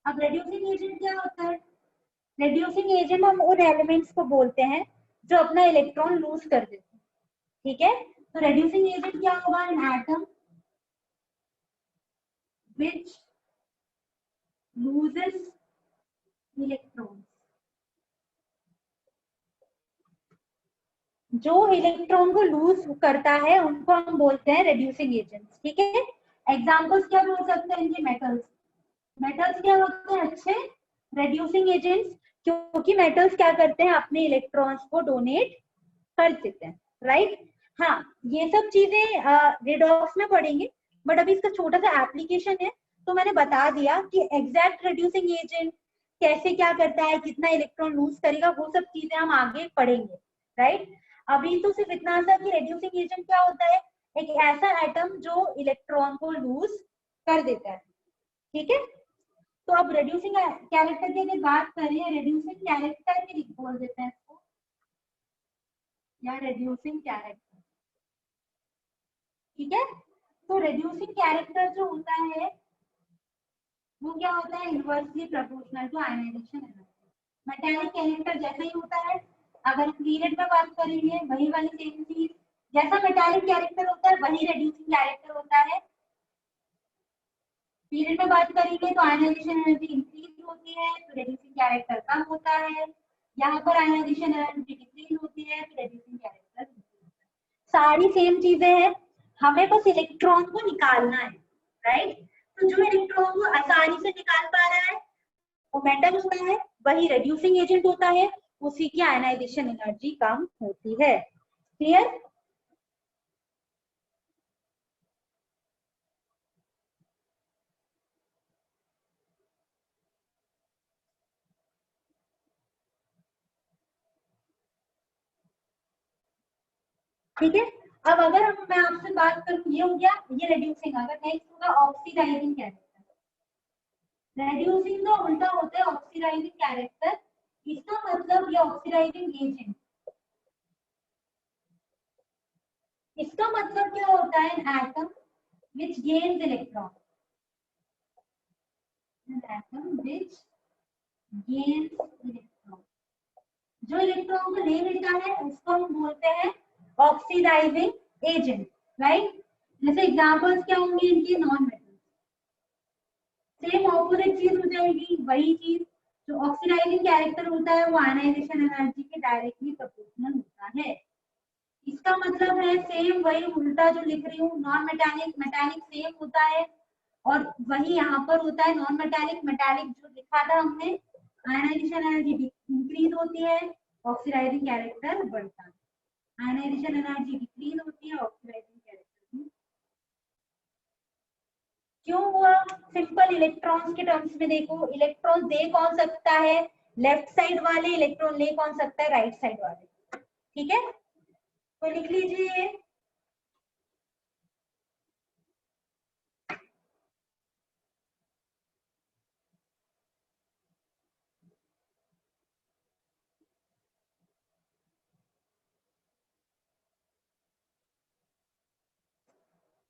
अब रेड्यूसिंग एजेंट क्या होता है? रेड्यूसिंग एजेंट हम उन एलिमेंट्स को बोलते हैं जो अपना इलेक्ट्रॉन लूज कर देते हैं। ठीक है, तो रेड्यूसिंग एजेंट क्या होगा? An atom which loses electron, जो इलेक्ट्रॉन को लूज करता है उनको हम बोलते हैं रेड्यूसिंग एजेंट्स। ठीक है, एग्जांपल्स क्या हो सकते हैं इनके? मेटल्स। मेटल्स क्या होते हैं? अच्छे रेड्यूसिंग एजेंट्स, क्योंकि मेटल्स क्या करते हैं? अपने इलेक्ट्रॉन्स को डोनेट कर देते हैं, राइट? हाँ, ये सब चीजें रिडॉक्स में पढ़ेंगे, बट अभी इसका छोटा सा एप्लीकेशन है, तो मैंने बता दिया कि एग्जैक्ट रेड्यूसिंग एजेंट कैसे क्या करता है, कितना इलेक्ट्रॉन लूज करेगा, वो सब चीजें हम आगे पढ़ेंगे, राइट? अभी तो सिर्फ इतना सा कि रेड्यूसिंग एजेंट क्या होता है? एक ऐसा एटम जो इलेक्ट्रॉन को लूज कर देता है। ठीक है, तो अब रेड्यूसिंग कैरेक्टर की अगर बात करें, रेड्यूसिंग कैरेक्टर भी बोल देते हैं इसको, या रेड्यूसिंग कैरेक्टर। ठीक है, तो रेड्यूसिंग कैरेक्टर जो होता है वो क्या होता है? Inversely proportional to ionization energy. Metallic character जैसा ही होता है। अगर पीरियड में बात करेंगे, वही वाली सेम चीज, जैसा मेटालिक कैरेक्टर होता है वही रेड्यूसिंग कैरेक्टर होता है। पीरियड में बात करेंगे तो आयनाइजेशन एनर्जी इंक्रीज होती है तो रेड्यूसिंग कैरेक्टर कम होता है। यहाँ पर आयनाइजेशन एनर्जी डिक्रीज होती है तो रेड्यूसिंग कैरेक्टर। सारी सेम चीजें हैं, हमें बस इलेक्ट्रॉन को निकालना है, राइट? तो जो इलेक्ट्रॉन को आसानी से निकाल पा रहा है वो मेटल होता है, वही रेड्यूसिंग एजेंट होता है, उसी की आयनाइजेशन एनर्जी कम होती है। क्लियर? ठीक है, अब अगर हम मैं आपसे बात करूं, ये हो गया ये रेड्यूसिंग। अगर नेक्स्ट होगा ऑक्सीडाइजिंग कैरेक्टर। रेड्यूसिंग का उल्टा होता है ऑक्सीडाइजिंग कैरेक्टर। इसका मतलब ये ऑक्सीडाइजिंग एजेंट, इसका मतलब क्या होता है? An atom which gains electron, an atom which gains electron, जो इलेक्ट्रॉन को ले लेता है उसको हम बोलते हैं ऑक्सीडाइजिंग एजेंट, राइट? जैसे एग्जांपल्स क्या होंगे इनके? Non metal. सेम ऑपोजिट चीज हो जाएगी, वही चीज जो ऑक्सीडाइजिंग कैरेक्टर होता है वो आयनाइजेशन एनर्जी के डायरेक्टली प्रोपोर्शनल होता है। इसका मतलब है सेम वही उल्टा जो लिख रही हूँ, नॉन मेटालिक मेटालिक सेम होता है, और वही यहाँ पर होता है नॉन मेटालिक मेटालिक जो लिखा था हमने, आयनाइजेशन एनर्जी इंक्रीज होती है, ऑक्सीडाइजिंग कैरेक्टर बढ़ता है। आयनाइजेशन एनर्जी डिक्रीज होती है, ऑक्सीडाइजिंग कैरेक्टर। क्यों हुआ? सिंपल इलेक्ट्रॉन्स के टर्म्स में देखो, इलेक्ट्रॉन दे कौन सकता है? लेफ्ट साइड वाले। इलेक्ट्रॉन ले कौन सकता है? राइट साइड वाले। ठीक है, तो लिख लीजिए,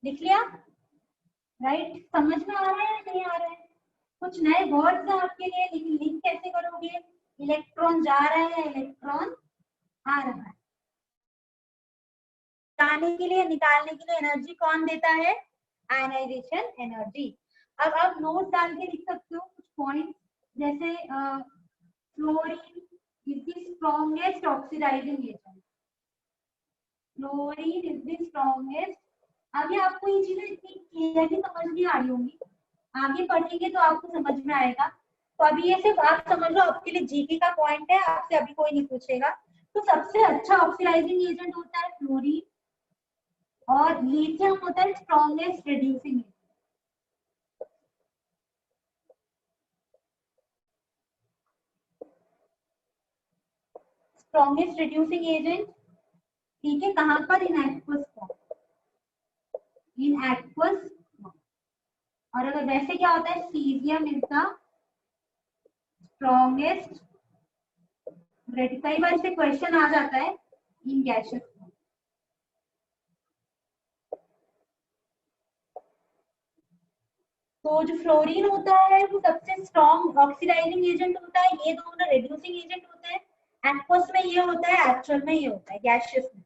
लिख लिया? राइट? समझ में आ रहा है या नहीं आ रहा है? कुछ नए वर्ड्स हैं आपके लिए, लेकिन लिंक कैसे करोगे? इलेक्ट्रॉन जा रहा है, इलेक्ट्रॉन आ रहा है, जाने के लिए निकालने के लिए एनर्जी कौन देता है? Ionization energy. अब आप नोट डाल के लिख सकते हो कुछ पॉइंट, जैसे fluorine is the strongest oxidizing agent. Fluorine is the strongest. आगे आपको ये चीजें इतनी क्लियरली समझ नहीं आ रही होंगी, आगे पढ़ेंगे तो आपको समझ में आएगा। तो अभी ये सिर्फ आप समझ लो, आपके लिए जीके का पॉइंट है, आपसे अभी कोई नहीं पूछेगा। तो सबसे अच्छा ऑक्सीडाइजिंग एजेंट होता है फ्लोरीन, और लिथियम होता है strongest reducing agent. Strongest reducing agent, ठीक है, कहां पर? In aqueous form, in aqueous. और अगर वैसे क्या होता है, सीजियम इज द स्ट्रॉन्गेस्ट, कई बार से क्वेश्चन आ जाता है, इन गैसेस। तो जो फ्लोरीन होता है वो सबसे स्ट्रॉन्ग ऑक्सीडाइजिंग एजेंट होता है, ये दोनों रिड्यूसिंग एजेंट होते हैं। एक्वस में ये होता है, एक्चुअल में ये होता है गैसियस में।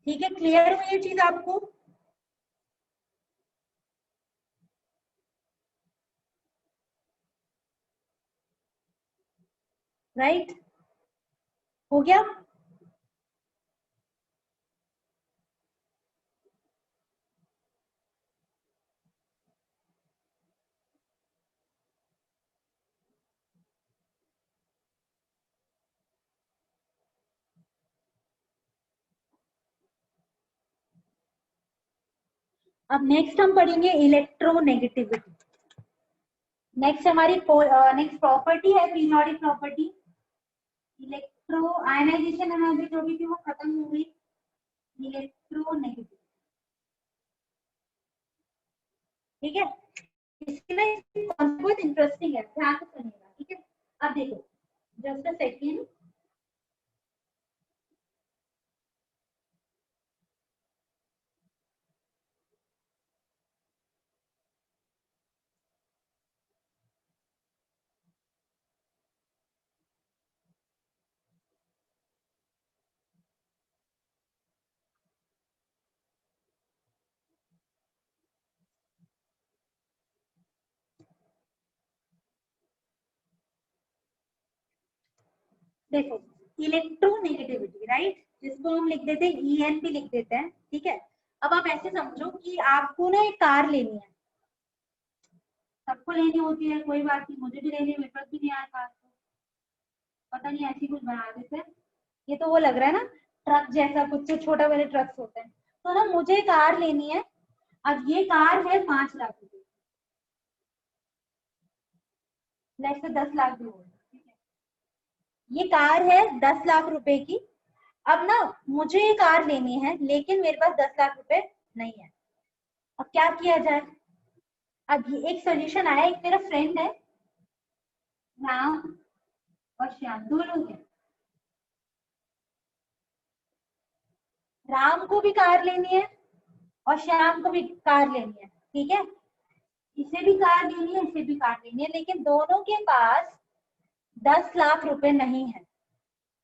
ठीक है, क्लियर हुई ये चीज आपको? राइट, हो गया। अब नेक्स्ट हम पढ़ेंगे इलेक्ट्रोनेगेटिविटी। नेक्स्ट हमारी नेक्स्ट प्रॉपर्टी है periodic property. Electro ionization energy जो भी थी वो खत्म हो गई। इलेक्ट्रोनेगेटिविटी, ठीक है, इसकी ना बहुत इंटरेस्टिंग है, ध्यान से सुनिएगा, ठीक है। अब देखो, जस्ट अ सेकेंड। देखो, इलेक्ट्रोनेगेटिविटी, राइट, जिसको हम लिख देते हैं ईएन भी लिख देते हैं, ठीक है। अब आप ऐसे समझो कि आपको ना एक कार लेनी है, सबको लेनी होती है, कोई बात नहीं, मुझे भी लेनी है, मेरे पास भी नहीं आया कार, तो पता नहीं ऐसी कुछ बना देते हैं। ये तो वो लग रहा है ना, ट्रक जैसा कुछ, जो छोटा वाले ट्रक्स होते हैं। तो ना मुझे कार लेनी है। अब ये कार है 5 लाख रुपए, लाइक से 10 लाख भी होगा, ठीक है। ये कार है 10 लाख रुपए की। अब ना मुझे ये कार लेनी है, लेकिन मेरे पास 10 लाख रुपए नहीं है। अब क्या किया जाए? अब ये एक सोल्यूशन आया, एक मेरा फ्रेंड है, राम और श्याम, दो लोग हैं। राम को भी कार लेनी है और श्याम को भी कार लेनी है, ठीक है। इसे भी कार लेनी है, इसे भी कार लेनी है, लेकिन दोनों के पास 10 लाख रुपए नहीं है,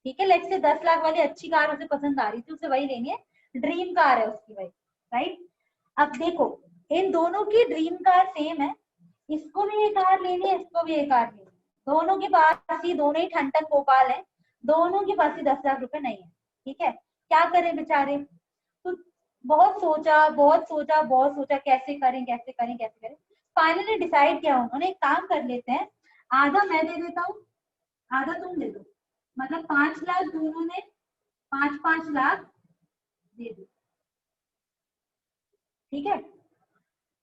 ठीक है। लेट्स से 10 लाख वाली अच्छी कार उसे पसंद आ रही थी, उसे वही लेनी है, ड्रीम कार है उसकी वही, राइट। अब देखो, इन दोनों की ड्रीम कार सेम है, इसको भी ये कार लेनी है, इसको भी ये कार लेनी है। दोनों के पास ही, दोनों ही ठंडक गोपाल है, दोनों के पास ही 10 लाख रुपए नहीं है, ठीक है। क्या करें बेचारे? तो बहुत सोचा, बहुत सोचा, बहुत सोचा, कैसे करें, कैसे करें, कैसे करें। फाइनली डिसाइड किया उन्होंने, एक काम कर लेते हैं, आधा मैं दे देता हूँ, आधा तुम दे दो, मतलब 5 लाख दोनों ने 5-5 लाख दे दो, ठीक है।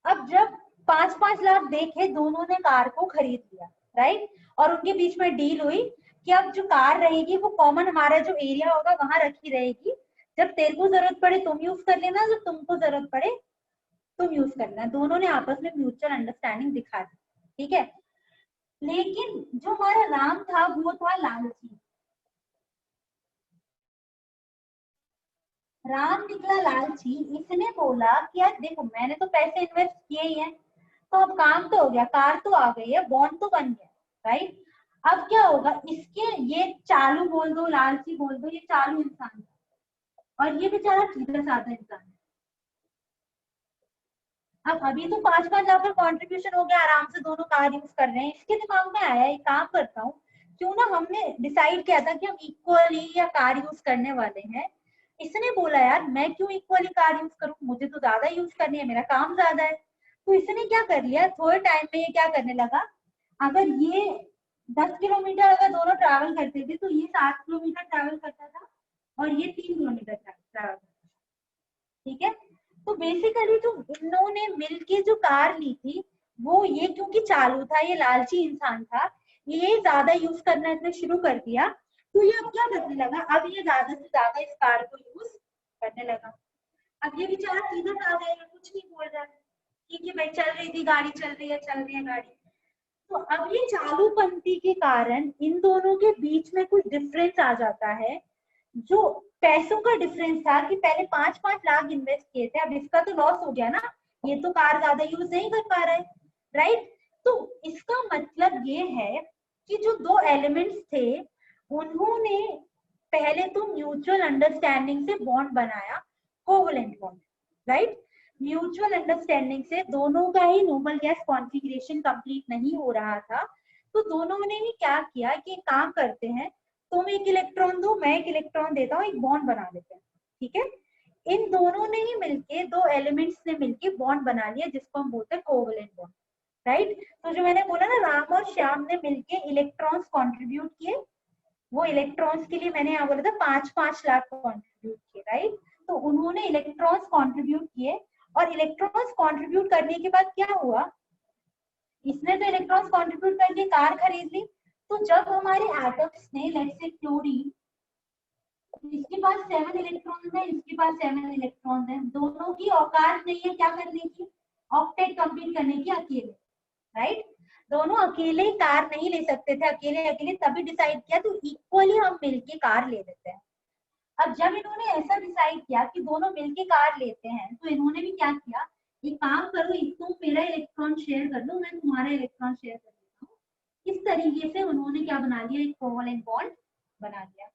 अब जब 5-5 लाख देखे, दोनों ने कार को खरीद लिया, राइट। और उनके बीच में डील हुई कि अब जो कार रहेगी वो कॉमन, हमारा जो एरिया होगा वहां रखी रहेगी। जब तेरे को जरूरत पड़े तुम यूज कर लेना, जब तुमको जरूरत पड़े तुम यूज कर लेना। दोनों ने आपस में म्यूचुअल अंडरस्टैंडिंग दिखा दी, ठीक है। लेकिन जो हमारा राम था वो था लालची। राम निकला लालची, इसने बोला कि यार देखो, मैंने तो पैसे इन्वेस्ट किए ही हैं, तो अब काम तो हो गया, कार तो आ गई है, बॉन्ड तो बन गया, राइट। अब क्या होगा, इसके, ये चालू बोल दो, लालची बोल दो, ये चालू इंसान था, और ये बेचारा सीधा साधा इंसान है। अब अभी तो 5-5 लाख का कॉन्ट्रीब्यूशन हो गया, आराम से दोनों कार यूज कर रहे हैं। इसके दिमाग में आया एक काम करता हूँ, क्यों ना हमने डिसाइड किया था कि हम इक्वली या कार यूज करने वाले हैं। इसने बोला यार मैं क्यों इक्वली कार यूज करूं, मुझे तो ज्यादा यूज करनी है, मेरा काम ज्यादा है। तो इसने क्या कर लिया, थोड़े टाइम में ये क्या करने लगा, अगर ये 10 किलोमीटर अगर दोनों ट्रैवल करते थे तो ये 7 किलोमीटर ट्रैवल करता था और ये 3 किलोमीटर ट्रैवल करता था। ठीक है, तो बेसिकली जो इन्होंने मिलके जो कार ली थी, वो ये क्योंकि चालू था, ये लालची इंसान था, ये ज्यादा यूज करना इसने शुरू कर दिया। तो ये अब क्या करने लगा, अब ये ज्यादा से ज्यादा इस कार को यूज करने लगा। अब ये बेचारा सीधा साधा है, कुछ नहीं बोल रहा है, ठीक है भाई चल रही थी गाड़ी, चल रही है गाड़ी। तो अब ये चालूपंथी के कारण इन दोनों के बीच में कुछ डिफरेंस आ जाता है। जो पैसों का डिफरेंस था कि पहले 5-5 लाख इन्वेस्ट किए थे, अब इसका तो लॉस हो गया ना, ये तो कार ज्यादा यूज नहीं कर पा रहा है, राइट। तो इसका मतलब ये है कि जो दो एलिमेंट्स थे उन्होंने पहले तो म्यूचुअल अंडरस्टैंडिंग से बॉन्ड बनाया, covalent bond, right. Mutual understanding से दोनों का ही नोबल गैस कॉन्फ़िगरेशन कंप्लीट नहीं हो रहा था, तो दोनों ने ही क्या किया कि काम करते हैं, तुम एक इलेक्ट्रॉन दो, मैं एक इलेक्ट्रॉन देता हूँ, एक बॉन्ड बना लेते हैं। ठीक है, इन दोनों ने ही मिलके, दो एलिमेंट्स ने मिलके बॉन्ड बना लिया, जिसको हम बोलते हैं कोवलेंट बॉन्ड, राइट। तो जो मैंने बोला ना, राम और श्याम ने मिलके इलेक्ट्रॉन्स कंट्रीब्यूट किए, वो इलेक्ट्रॉन्स के लिए मैंने यहाँ बोला था 5-5 लाख कंट्रीब्यूट किए, राइट। तो उन्होंने इलेक्ट्रॉन्स कंट्रीब्यूट किए, और इलेक्ट्रॉन्स कंट्रीब्यूट करने के बाद क्या हुआ, इसने तो इलेक्ट्रॉन्स कंट्रीब्यूट करके कार खरीद ली। तो जब हमारे एटम्स ने, लेट्स से क्लोरीन, इसके पास 7 इलेक्ट्रॉन्स है, इसके पास 7 इलेक्ट्रॉन्स है, दोनों की औकात नहीं है क्या करने की, ऑक्टेट कंप्लीट करने की अकेले, राइट। दोनों अकेले कार नहीं ले सकते थे, अकेले अकेले तभी डिसाइड किया तो इक्वली हम मिलके कार ले लेते हैं। अब जब इन्होंने ऐसा डिसाइड किया कि दोनों मिलके कार लेते हैं, तो इन्होंने भी क्या किया, एक काम करो, तुम मेरा इलेक्ट्रॉन शेयर कर दो, मैं तुम्हारा इलेक्ट्रॉन शेयर कर देता हूँ। इस तरीके से उन्होंने क्या बना लिया, एक कोवलेंट बॉन्ड बना लिया,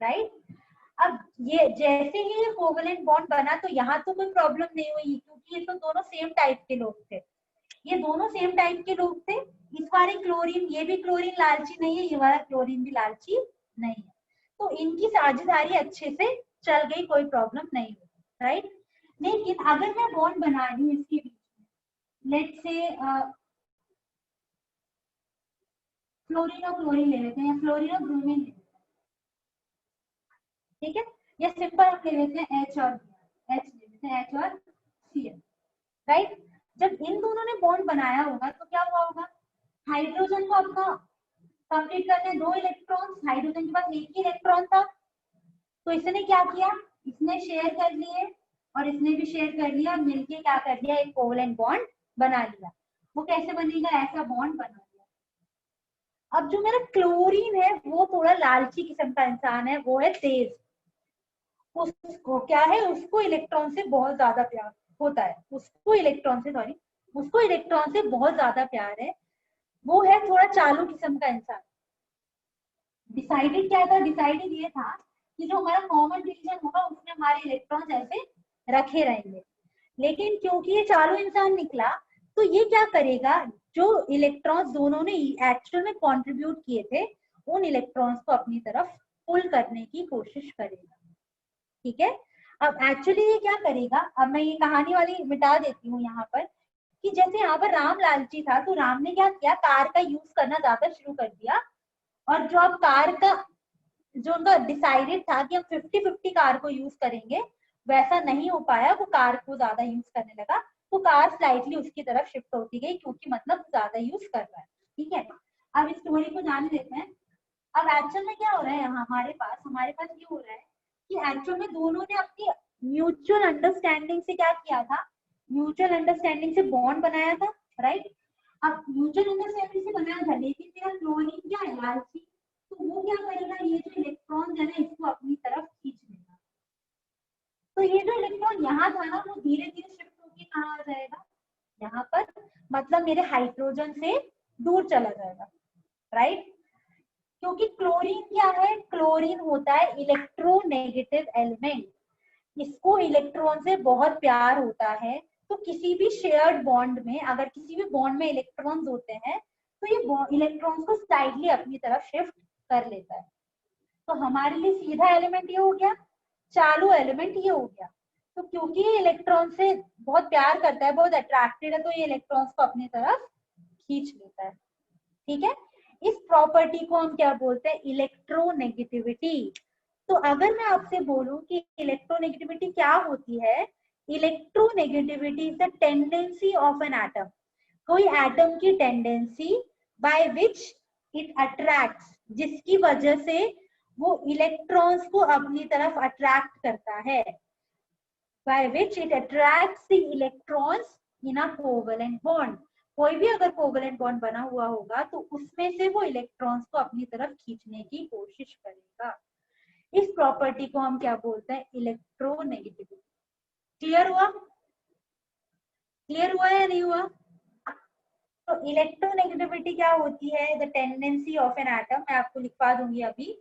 राइट। अब ये जैसे ही ये कोवलेंट बॉन्ड बना तो यहाँ तो कोई प्रॉब्लम नहीं हुई, क्योंकि ये तो दोनों सेम टाइप के लोग थे, ये दोनों सेम टाइप के लोग थे। इस बार क्लोरीन, ये भी क्लोरीन लालची नहीं है, ये वाला क्लोरीन भी लालची नहीं है, तो इनकी साझेदारी अच्छे से चल गई, कोई प्रॉब्लम नहीं हुई, राइट। लेकिन अगर मैं बॉन्ड बना रही हूँ इसके बीच में, लेट्स से फ्लोरीन और क्लोरीन ले लेते हैं, या फ्लोरीन और ब्रोमीन ले लेते हैं, ठीक है, या सिंपल हम ले लेते हैं एच और एच ले लेते हैं, एच और सी एल, राइट। जब इन दोनों ने बॉन्ड बनाया होगा तो क्या हुआ होगा, हाइड्रोजन को अपना कंप्लीट करने 2 इलेक्ट्रॉन्स, हाइड्रोजन के पास एक ही इलेक्ट्रॉन था, तो इसने क्या किया, इसने शेयर कर लिए और इसने भी शेयर कर लिया, मिलके क्या कर लिया, एक कोवलेंट बॉन्ड बना लिया। वो कैसे बनेगा, ऐसा बॉन्ड बना लिया। अब जो मेरा क्लोरीन है वो थोड़ा लालची किस्म का इंसान है, वो है तेज, उसको क्या है, उसको इलेक्ट्रॉन से बहुत ज्यादा प्यार होता है, उसको इलेक्ट्रॉन से, सॉरी, उसको इलेक्ट्रॉन से बहुत ज्यादा प्यार है, वो है थोड़ा चालू किस्म का इंसान। डिसाइडेड क्या था, डिसाइडेड ये था कि जो हमारा कॉमन डिवीजन होगा उसमें हमारे इलेक्ट्रॉन्स ऐसे रखे रहेंगे। लेकिन क्योंकि ये चालू इंसान निकला, तो ये क्या करेगा, जो इलेक्ट्रॉन्स दोनों ने एक्चुअल में कंट्रीब्यूट किए थे, उन इलेक्ट्रॉन्स को अपनी तरफ पुल करने की कोशिश करेगा, ठीक है। अब एक्चुअली ये क्या करेगा, अब मैं ये कहानी वाली मिटा देती हूँ यहाँ पर, कि जैसे यहाँ पर राम लालची था, तो राम ने क्या किया, कार का यूज करना ज्यादा शुरू कर दिया, और जो अब कार का जो उनका डिसाइडेड था कि हम 50-50 कार को यूज करेंगे, वैसा नहीं हो पाया, वो कार को ज्यादा यूज करने लगा, तो कार स्लाइटली उसकी तरफ शिफ्ट होती गई, क्योंकि मतलब ज्यादा यूज कर रहा है, ठीक है। अब इस स्टोरी को जान लेते हैं। अब एक्चुअल में क्या हो रहा है, हमारे पास ये हो रहा है कि एक्चुअल में दोनों ने अपनी म्यूचुअल अंडरस्टैंडिंग से क्या किया था, म्यूचुअल अंडरस्टैंडिंग से बॉन्ड बनाया था, राइट। अब म्यूचुअल अंडरस्टैंडिंग से बनाया था, लेकिन मेरा क्लोरीन क्या है, लालची, तो वो क्या करेगा, ये जो इलेक्ट्रॉन है ना, इसको अपनी तरफ खींच लेगा। तो ये जो इलेक्ट्रॉन यहाँ था ना, वो धीरे धीरे शिफ्ट होके कहाँ आ जाएगा, यहाँ पर, मतलब मेरे हाइड्रोजन से दूर चला जाएगा, राइट। क्योंकि क्लोरीन क्या है, क्लोरीन होता है इलेक्ट्रोनेगेटिव एलिमेंट, इसको इलेक्ट्रॉन से बहुत प्यार होता है, तो किसी भी शेयर्ड बॉन्ड में अगर किसी भी बॉन्ड में इलेक्ट्रॉन्स होते हैं तो ये इलेक्ट्रॉन्स को स्लाइडली अपनी तरफ शिफ्ट कर लेता है। तो हमारे लिए सीधा एलिमेंट ये हो गया, चालू एलिमेंट ये हो गया। तो क्योंकि ये इलेक्ट्रॉन से बहुत प्यार करता है, बहुत अट्रैक्टेड है, तो ये इलेक्ट्रॉन्स को अपनी तरफ खींच लेता है। ठीक है, इस प्रॉपर्टी को हम क्या बोलते हैं, इलेक्ट्रोनेगेटिविटी। तो अगर मैं आपसे बोलूं कि इलेक्ट्रोनेगेटिविटी क्या होती है, electronegativity is the tendency of an atom, कोई एटम की tendency by which it attracts, जिसकी वजह से वो इलेक्ट्रॉन्स को अपनी तरफ अट्रैक्ट करता है, by which it attracts the electrons in a covalent bond। कोई भी अगर कोवेलेंट बॉन्ड बना हुआ होगा तो उसमें से वो इलेक्ट्रॉन्स को अपनी तरफ खींचने की कोशिश करेगा। इस प्रॉपर्टी को हम क्या बोलते हैं, इलेक्ट्रोनेगेटिविटी। क्लियर हुआ? क्लियर हुआ या नहीं हुआ? तो इलेक्ट्रोनेगेटिविटी क्या होती है, the tendency of an atom, मैं आपको लिखवा दूंगी अभी,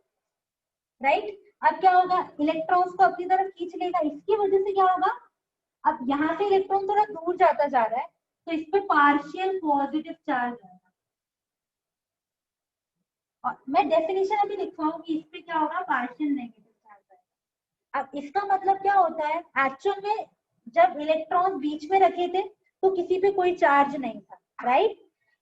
राइट। अब क्या होगा, इलेक्ट्रॉन्स को अपनी तरफ खींच लेगा, इसकी वजह से क्या होगा, अब यहाँ से इलेक्ट्रॉन थोड़ा दूर जाता जा रहा है तो इस पे पार्शियल पॉजिटिव चार्ज आएगा। और मैं डेफिनेशन अभी लिखवाऊंगी, इस पे क्या होगा, पार्शियल नेगेटिव चार्ज आएगा। अब इसका मतलब क्या होता है, एक्चुअल में जब इलेक्ट्रॉन बीच में रखे थे तो किसी पे कोई चार्ज नहीं था, राइट।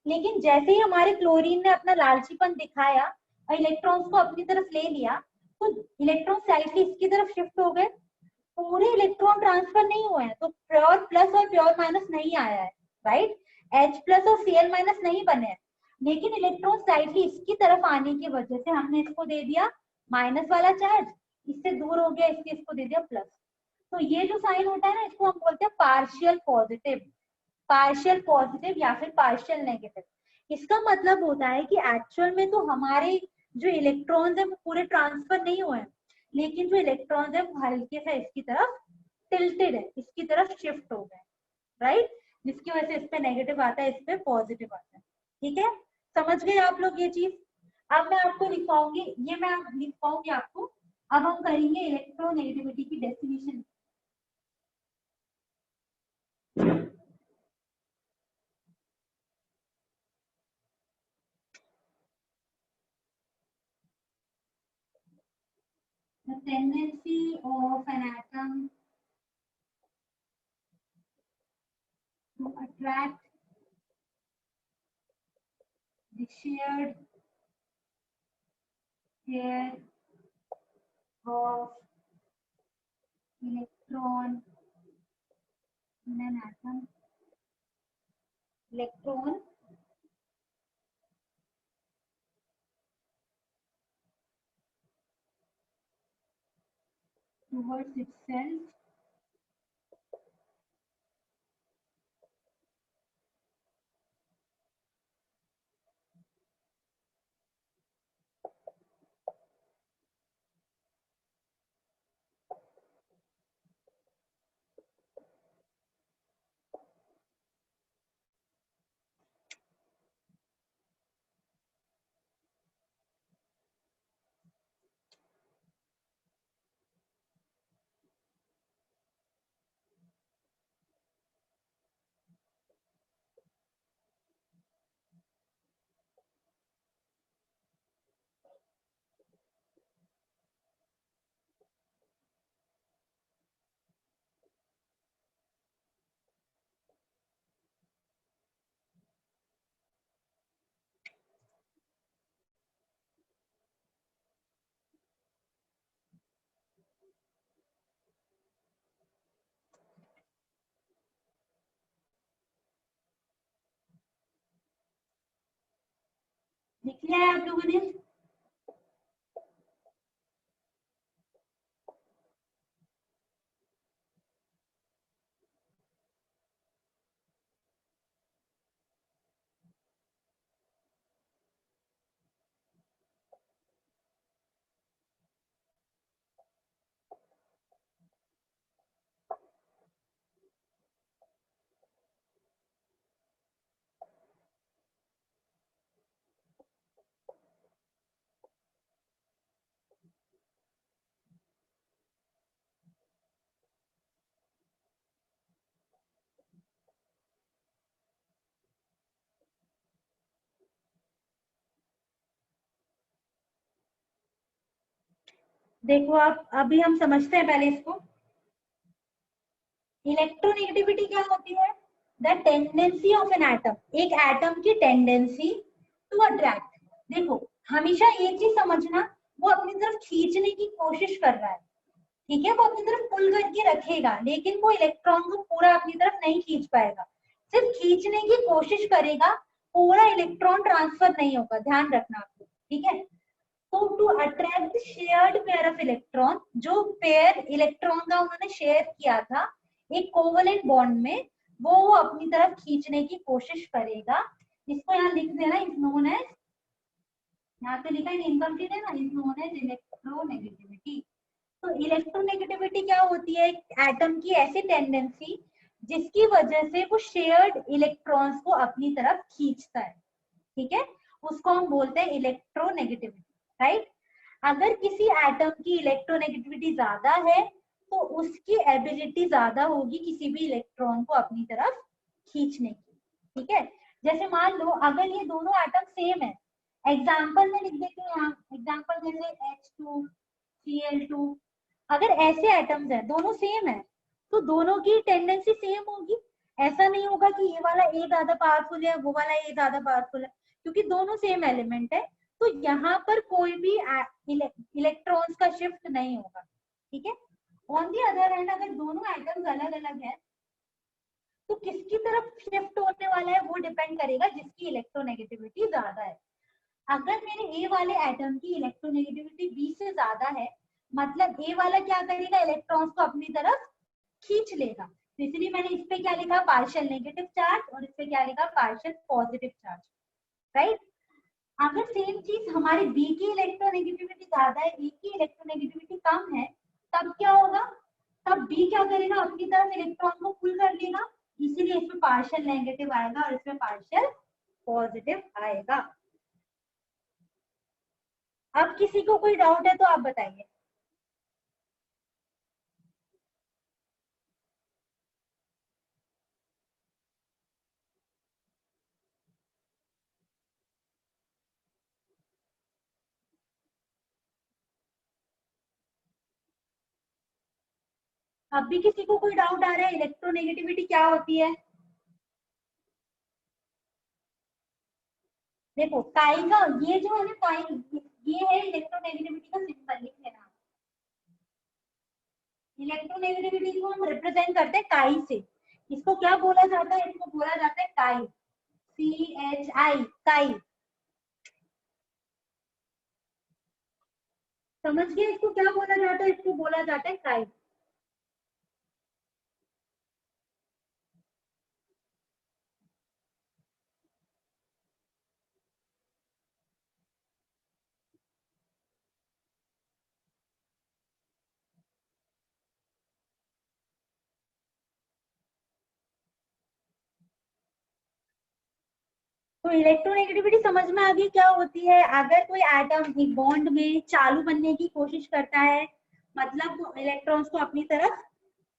लेकिन जैसे ही हमारे क्लोरीन ने अपना लालचीपन दिखाया और इलेक्ट्रॉन्स को अपनी तरफ ले लिया, तो इलेक्ट्रॉन स्लाइटली इसकी तरफ शिफ्ट हो गए, पूरे इलेक्ट्रॉन ट्रांसफर नहीं हुए हैं, तो प्योर प्लस और प्योर माइनस नहीं आया है, राइट। H प्लस और Cl माइनस नहीं बने हैं, लेकिन इलेक्ट्रॉन स्लाइटली इसकी तरफ आने की वजह से हमने इसको दे दिया माइनस वाला चार्ज, इससे दूर हो गया इसलिए इसको दे दिया प्लस। तो ये जो साइन होता है ना, इसको हम बोलते हैं पार्शियल पॉजिटिव, पार्शियल पॉजिटिव या फिर पार्शियल नेगेटिव। इसका मतलब होता है कि एक्चुअल में तो हमारे जो इलेक्ट्रॉन्स है वो पूरे ट्रांसफर नहीं हुए हैं, लेकिन जो इलेक्ट्रॉन्स है वो हल्के से इसकी तरफ टिल्टेड है, इसकी तरफ शिफ्ट हो गए, राइट। जिसकी वजह से इस पे नेगेटिव आता है, इस पे पॉजिटिव आता है। ठीक है, समझ गए आप लोग ये चीज? अब मैं आपको लिखवाऊंगी, ये मैं लिखवाऊंगी आपको। अब हम करेंगे इलेक्ट्रोनेगेटिविटी की definition. The tendency of an atom to attract the shared pair of electron in an atom, electron towards itself लिख लिया है आप लोगों ने? देखो आप, अभी हम समझते हैं पहले इसको। इलेक्ट्रोनेगेटिविटी क्या होती है? The tendency of an atom, एक एटम की टेंडेंसी टू अट्रैक्ट। देखो, हमेशा एक चीज समझना, वो अपनी तरफ खींचने की कोशिश कर रहा है, ठीक है, वो अपनी तरफ पुल करके रखेगा, लेकिन वो इलेक्ट्रॉन को पूरा अपनी तरफ नहीं खींच पाएगा, सिर्फ खींचने की कोशिश करेगा, पूरा इलेक्ट्रॉन ट्रांसफर नहीं होगा, ध्यान रखना आपको, ठीक है। तो to attract shared pair of electron, जो पेयर इलेक्ट्रॉन का उन्होंने शेयर किया था एक कोवलेंट बॉन्ड में, वो अपनी तरफ खींचने की कोशिश करेगा। इसको यहाँ लिख देना, इज नोन एज, यहाँ पे लिखा है इनकम्प्लीट है ना, इज नोन एज इलेक्ट्रोनेगेटिविटी। तो इलेक्ट्रोनेगेटिविटी क्या होती है? एटम की ऐसी टेंडेंसी जिसकी वजह से वो शेयर्ड इलेक्ट्रॉन्स को अपनी तरफ खींचता है, ठीक है, उसको हम बोलते हैं इलेक्ट्रोनेगेटिविटी, राइट। अगर किसी एटम की इलेक्ट्रोनेगेटिविटी ज्यादा है तो उसकी एबिलिटी ज्यादा होगी किसी भी इलेक्ट्रॉन को अपनी तरफ खींचने की, ठीक है। जैसे मान लो अगर ये दोनों एटम सेम है, एग्जाम्पल में लिख देते हैं यहाँ, एग्जाम्पल जैसे H2 Cl2, अगर ऐसे एटम्स है दोनों सेम है तो दोनों की टेंडेंसी सेम होगी। ऐसा नहीं होगा कि ये वाला ए ज्यादा पावरफुल है वो वाला ए ज्यादा पावरफुल है, क्योंकि दोनों सेम एलिमेंट है, तो यहाँ पर कोई भी इलेक्ट्रॉन्स का शिफ्ट नहीं होगा, ठीक है। ऑन दी अदर हैंड, अगर दोनों एटम्स अलग अलग है तो किसकी तरफ शिफ्ट होने वाला है वो डिपेंड करेगा जिसकी इलेक्ट्रोनेगेटिविटी ज्यादा है। अगर मेरे ए वाले एटम की इलेक्ट्रोनेगेटिविटी बी से ज्यादा है, मतलब ए वाला क्या करेगा, इलेक्ट्रॉन्स को अपनी तरफ खींच लेगा, तो इसलिए मैंने इस पे क्या लिखा, पार्शियल नेगेटिव चार्ज, और इस पे क्या लिखा, पार्शियल पॉजिटिव चार्ज, राइट। अगर सेम चीज हमारे बी की इलेक्ट्रोनेगेटिविटी ज्यादा है, ए की इलेक्ट्रोनेगेटिविटी कम है, तब क्या होगा, तब बी क्या करेगा, अपनी तरफ इलेक्ट्रॉन को पुल कर लेगा, इसीलिए इसमें पार्शियल नेगेटिव आएगा और इसमें पार्शियल पॉजिटिव आएगा। अब किसी को कोई डाउट है तो आप बताइए। अब भी किसी को कोई डाउट आ रहा है, इलेक्ट्रोनेगेटिविटी क्या होती है? देखो काई का ये जो है ना, काई, ये है इलेक्ट्रोनेगेटिविटी का सिंबल, लिख लेना। इलेक्ट्रोनेगेटिविटी को हम रिप्रेजेंट करते हैं काई से। इसको क्या बोला जाता है? इसको बोला जाता है काई, CHI, काई। समझ गए इसको क्या बोला जाता है? इसको बोला जाता है काई। तो इलेक्ट्रोनेगेटिविटी समझ में आ गई क्या होती है? अगर कोई एटम एक बॉन्ड में चालू बनने की कोशिश करता है, मतलब वो इलेक्ट्रॉन्स को अपनी तरफ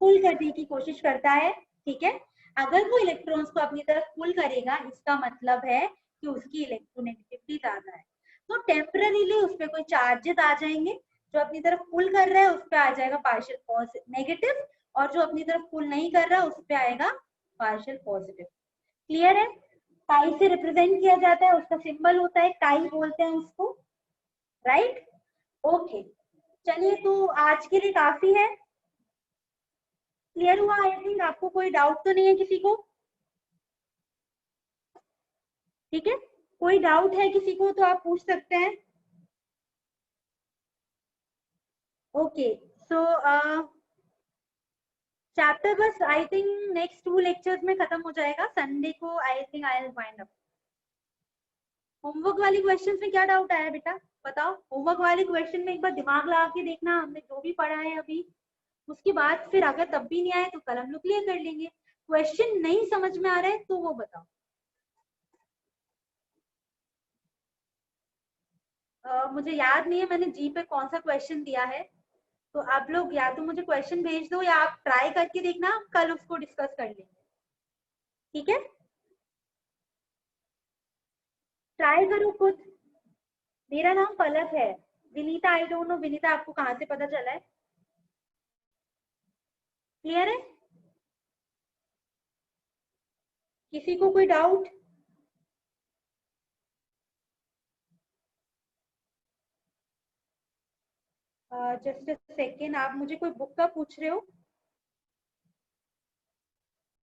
पुल करने की कोशिश करता है, ठीक है, अगर वो इलेक्ट्रॉन्स को अपनी तरफ पुल करेगा, इसका मतलब है कि उसकी इलेक्ट्रोनेगेटिविटी ज्यादा है, तो टेम्पररीली उस पर कोई चार्जेस आ जाएंगे, जो अपनी तरफ पुल कर रहा है उस पर आ जाएगा पार्शियल नेगेटिव, और जो अपनी तरफ पुल नहीं कर रहा उस पर आएगा पार्शियल पॉजिटिव। क्लियर है? काई से रिप्रेजेंट किया जाता है, उसका सिंबल होता है काई, बोलते हैं उसको, राइट। ओके, चलिए तो आज के लिए काफी है। क्लियर हुआ आई थिंक? आपको कोई डाउट तो नहीं है किसी को? ठीक है, कोई डाउट है किसी को तो आप पूछ सकते हैं। ओके, सो चैप्टर बस आई थिंक नेक्स्ट 2 लेक्चर्स में खत्म हो जाएगा, संडे को I think I will wind up. Homework वाली क्वेश्चन में क्या डाउट आया बेटा, बताओ। होमवर्क वाले क्वेश्चन में एक बार दिमाग लगा के देखना, हमने जो भी पढ़ा है अभी, उसके बाद फिर अगर तब भी नहीं आए तो कल हम लोग क्लियर कर लेंगे। क्वेश्चन नहीं समझ में आ रहा है तो वो बताओ। मुझे याद नहीं है मैंने जी पे कौन सा क्वेश्चन दिया है, तो आप लोग या तो मुझे क्वेश्चन भेज दो या आप ट्राई करके देखना, कल उसको डिस्कस कर लेंगे, ठीक है। ट्राई करो खुद। मेरा नाम पलक है। Vinita I don't know, Vinita आपको कहाँ से पता चला है? क्लियर है? किसी को कोई डाउट? जस्ट अ सेकेंड, आप मुझे कोई बुक का पूछ रहे हो?